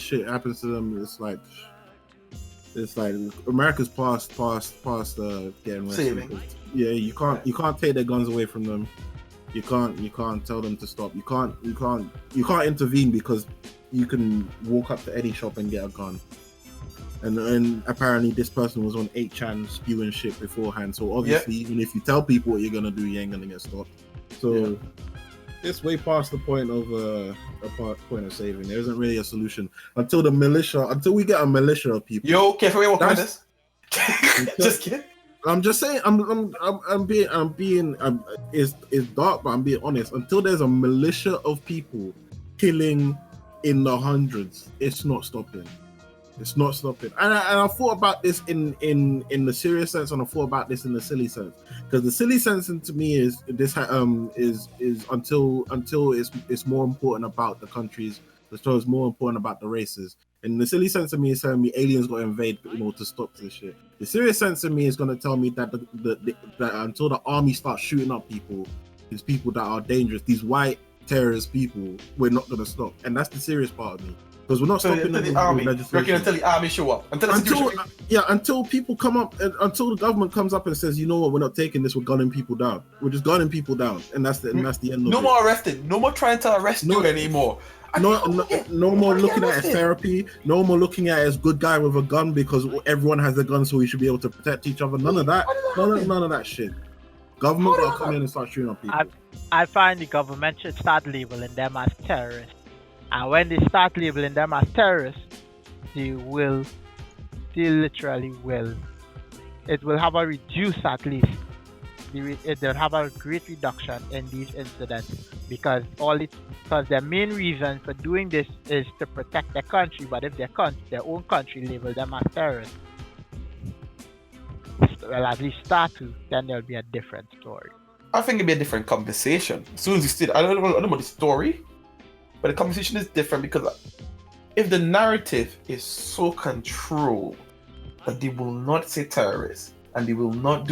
shit happens to them. It's like America's past getting arrested. Saving. Yeah, you can't take their guns away from them. You can't tell them to stop. You can't intervene because you can walk up to any shop and get a gun. And apparently this person was on 8chan spewing shit beforehand. So obviously, even if you tell people what you're gonna do, you ain't gonna get stopped. So it's way past the point of saving. There isn't really a solution until we get a militia of people. Yo, okay, for what this? Just kidding. I'm just saying. It's dark, but I'm being honest. Until there's a militia of people killing in the hundreds, it's not stopping. It's not stopping. And I thought about this in the serious sense, and I thought about this in the silly sense. Because the silly sense to me is this is until it's more important about the countries. So it's more important about the races. And the silly sense of me is telling me aliens got to invade to stop this shit. The serious sense of me is going to tell me that that until the army starts shooting up people, these people that are dangerous, these white terrorist people, we're not going to stop. And that's the serious part of me. Because we're not stopping the army. Until the army show up. Until people come up, until the government comes up and says, you know what, we're not taking this. We're gunning people down. We're just gunning people down, and that's the end of it. No more arresting. No more trying to arrest you anymore. No more looking at it as therapy. No more looking at it as good guy with a gun because everyone has a gun, so we should be able to protect each other. None of that. None of that shit. Government got to come in and start shooting up people. I find the government should start labeling them as terrorists. And when they start labeling them as terrorists, they literally will. It will have a reduce at least. It will have a great reduction in these incidents because their main reason for doing this is to protect their country. But if their own country label them as terrorists, well, at least start to, then there'll be a different story. I think it'd be a different conversation. As soon as you still, I don't know about the story, but the conversation is different because if the narrative is so controlled that they will not say terrorists and they will not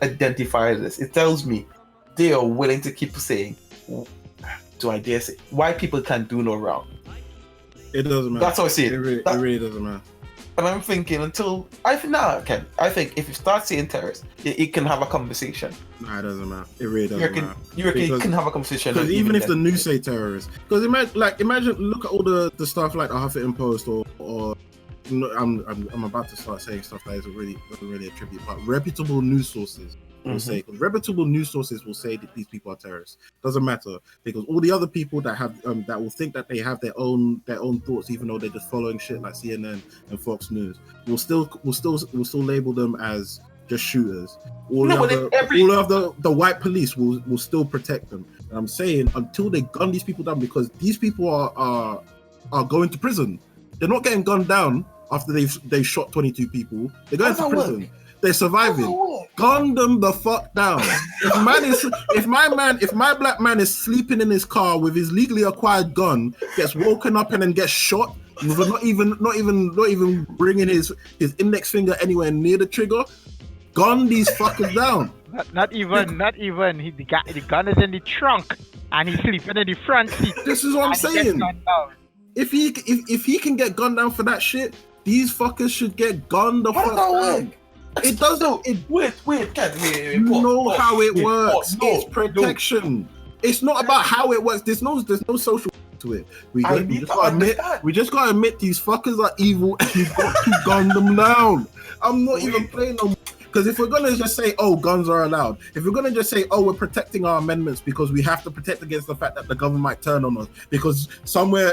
identify this, it tells me they are willing to keep saying, do I dare say, white people can't do no wrong. It doesn't matter. That's how I see it. It really doesn't matter. And I'm thinking I think if you start saying terrorists, it can have a conversation. Nah, it doesn't matter. It really doesn't matter. You reckon you can have a conversation? Because even if the news say terrorists, because imagine look at all the stuff like the Huffington Post or I'm about to start saying stuff that isn't really a tribute, but reputable news sources will say, because reputable news sources will say that these people are terrorists. Doesn't matter, because all the other people that have that will think that they have their own thoughts, even though they're just following shit like CNN and Fox News, will still label them as just shooters. All of the white police will still protect them. And I'm saying until they gun these people down, because these people are going to prison. They're not getting gunned down after they've shot 22 people. They're going to prison. They're surviving. Gun them the fuck down. If my black man is sleeping in his car with his legally acquired gun, gets woken up and then gets shot, with not even bringing his index finger anywhere near the trigger, gun these fuckers down. Not even. The gun is in the trunk, and he's sleeping in the front seat. This is what I'm saying. If he can get gunned down for that shit, these fuckers should get gunned the fuck down. It doesn't. Wait, You know how it works. It's protection. It's not about how it works. There's no social to it. We just gotta admit these fuckers are evil, and you've got to gun them down. I'm not even playing no. Because if we're gonna just say, oh, guns are allowed, if we're gonna just say, oh, we're protecting our amendments because we have to protect against the fact that the government might turn on us, because somewhere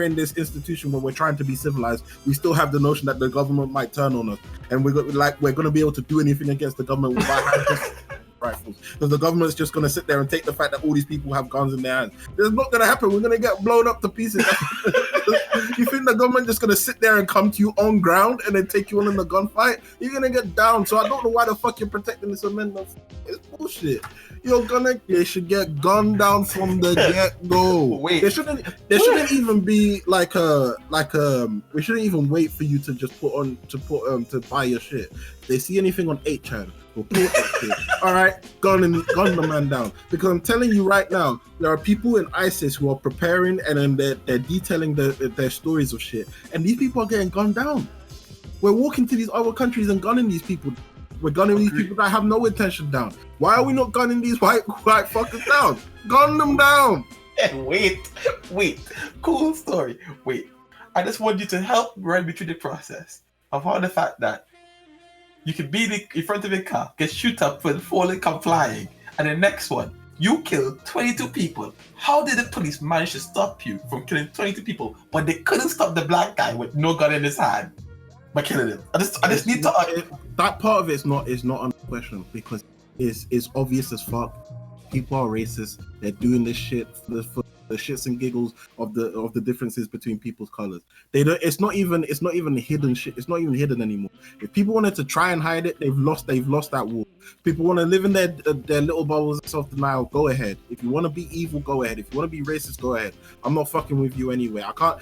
in this institution where we're trying to be civilized, we still have the notion that the government might turn on us, and we're gonna be able to do anything against the government without having rifles, because the government's just gonna sit there and take the fact that all these people have guns in their hands. It's not gonna happen. We're gonna get blown up to pieces. You think the government just gonna sit there and come to you on ground and then take you on in the gunfight? You're gonna get down. So I don't know why the fuck you're protecting this amendment. It's bullshit. They should get gunned down from the get-go. Wait. There shouldn't even be we shouldn't even wait for you to just to buy your shit. If they see anything on 8chan, we'll pull that shit. All right, gun the man down. Because I'm telling you right now, there are people in ISIS who are preparing and then they're detailing their stories of shit, and these people are getting gunned down. We're walking to these other countries and gunning these people. We're gunning these people that have no intention down. Why are we not gunning these white fuckers down? Gun them down. And wait. Cool story. Wait. I just want you to help run me through the process of how the fact that you can be in front of a car, get shoot up for the falling, come flying, and the next one, you kill 22 people. How did the police manage to stop you from killing 22 people, but they couldn't stop the black guy with no gun in his hand by killing him? I just need to. That part of it is not under question, because it's obvious as fuck. People are racist. They're doing this shit for the shits and giggles of the differences between people's colors. It's not even hidden shit. It's not even hidden anymore. If people wanted to try and hide it, they've lost that war. People want to live in their little bubbles of self-denial. Go ahead. If you want to be evil, go ahead. If you want to be racist, go ahead. I'm not fucking with you anyway. I can't.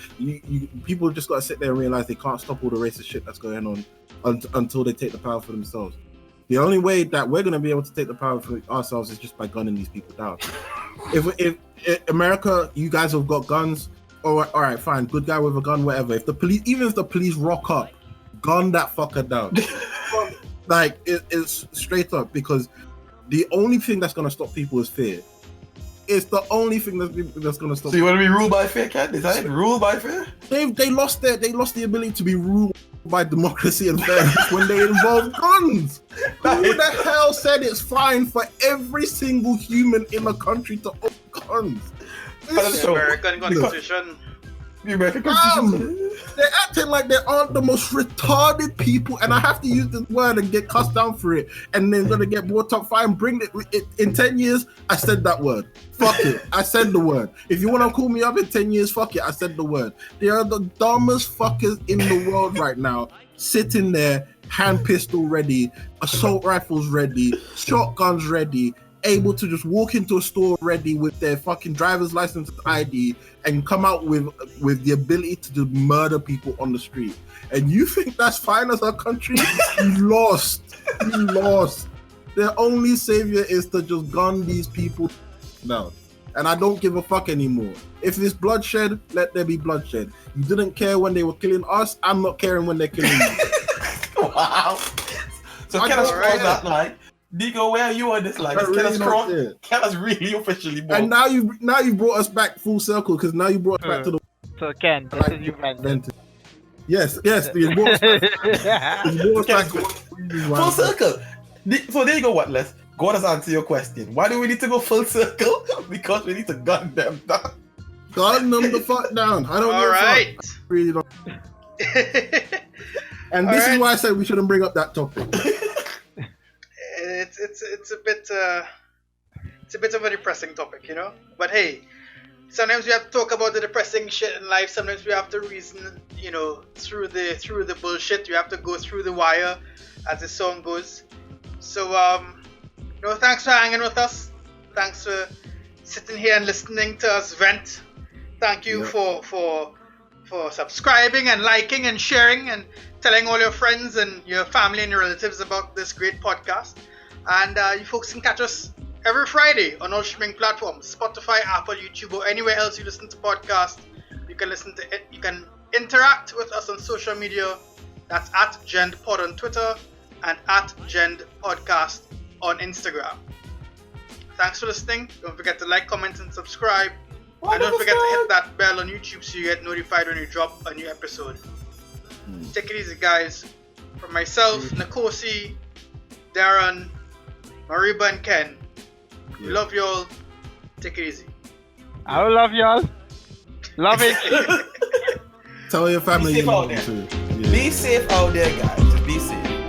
People just gotta sit there and realize they can't stop all the racist shit that's going on until they take the power for themselves. The only way that we're going to be able to take the power for ourselves is just by gunning these people down. If America, you guys have got guns, all right, fine, good guy with a gun, whatever. Even if the police rock up, gun that fucker down. Like, it's straight up, because the only thing that's going to stop people is fear. It's the only thing that's going to stop. So you want to be ruled by fear, Ken? Is that it? Ruled by fear? They lost the ability to be ruled by democracy and fairness when they involve guns. Who the hell said it's fine for every single human in the country to own guns? The American Constitution. The American Constitution. They're acting like they aren't the most retarded people, and I have to use this word and get cussed down for it, and then gonna get brought up. Fine, bring it in 10 years. I said that word. Fuck it. I said the word. If you want to call me up in 10 years, fuck it. I said the word. They are the dumbest fuckers in the world right now, sitting there, hand pistol ready, assault rifles ready, shotguns ready, able to just walk into a store ready with their fucking driver's license ID and come out with the ability to just murder people on the street. And you think that's fine as a country? You lost. Their only savior is to just gun these people down. And I don't give a fuck anymore. If there's bloodshed, let there be bloodshed. You didn't care when they were killing us. I'm not caring when they're killing you. Wow. So can I scroll that line? Digo, where are you on this line? Can us really officially move? And now you brought us back full circle, because now you brought us back to the. So Ken, this is you mentioned. Yes. The most Full circle. So there you go, what, Les? God has answered your question. Why do we need to go full circle? Because we need to gun them down. gun them the fuck down. I don't All give a right. fuck. Really don't. And this is why I said we shouldn't bring up that topic. It's a bit of a depressing topic, you know. But hey, sometimes we have to talk about the depressing shit in life. Sometimes we have to reason, you know, through the bullshit. You have to go through the wire, as the song goes. So you know, thanks for hanging with us. Thanks for sitting here and listening to us vent. Thank you for subscribing and liking and sharing and telling all your friends and your family and your relatives about this great podcast. And you folks can catch us every Friday on all streaming platforms, Spotify, Apple, YouTube, or anywhere else you listen to podcasts. You can listen to it. You can interact with us on social media. That's at GendPod on Twitter and at GendPodcast on Instagram. Thanks for listening. Don't forget to like, comment, and subscribe. And don't forget to hit that bell on YouTube so you get notified when you drop a new episode. Take it easy, guys. From myself, Nkosi, Darren, Mariba, and Ken. We love y'all. Take it easy. I will love y'all. Love it. Tell your family Be safe you out love there. them too. Be safe out there, guys. Just be safe.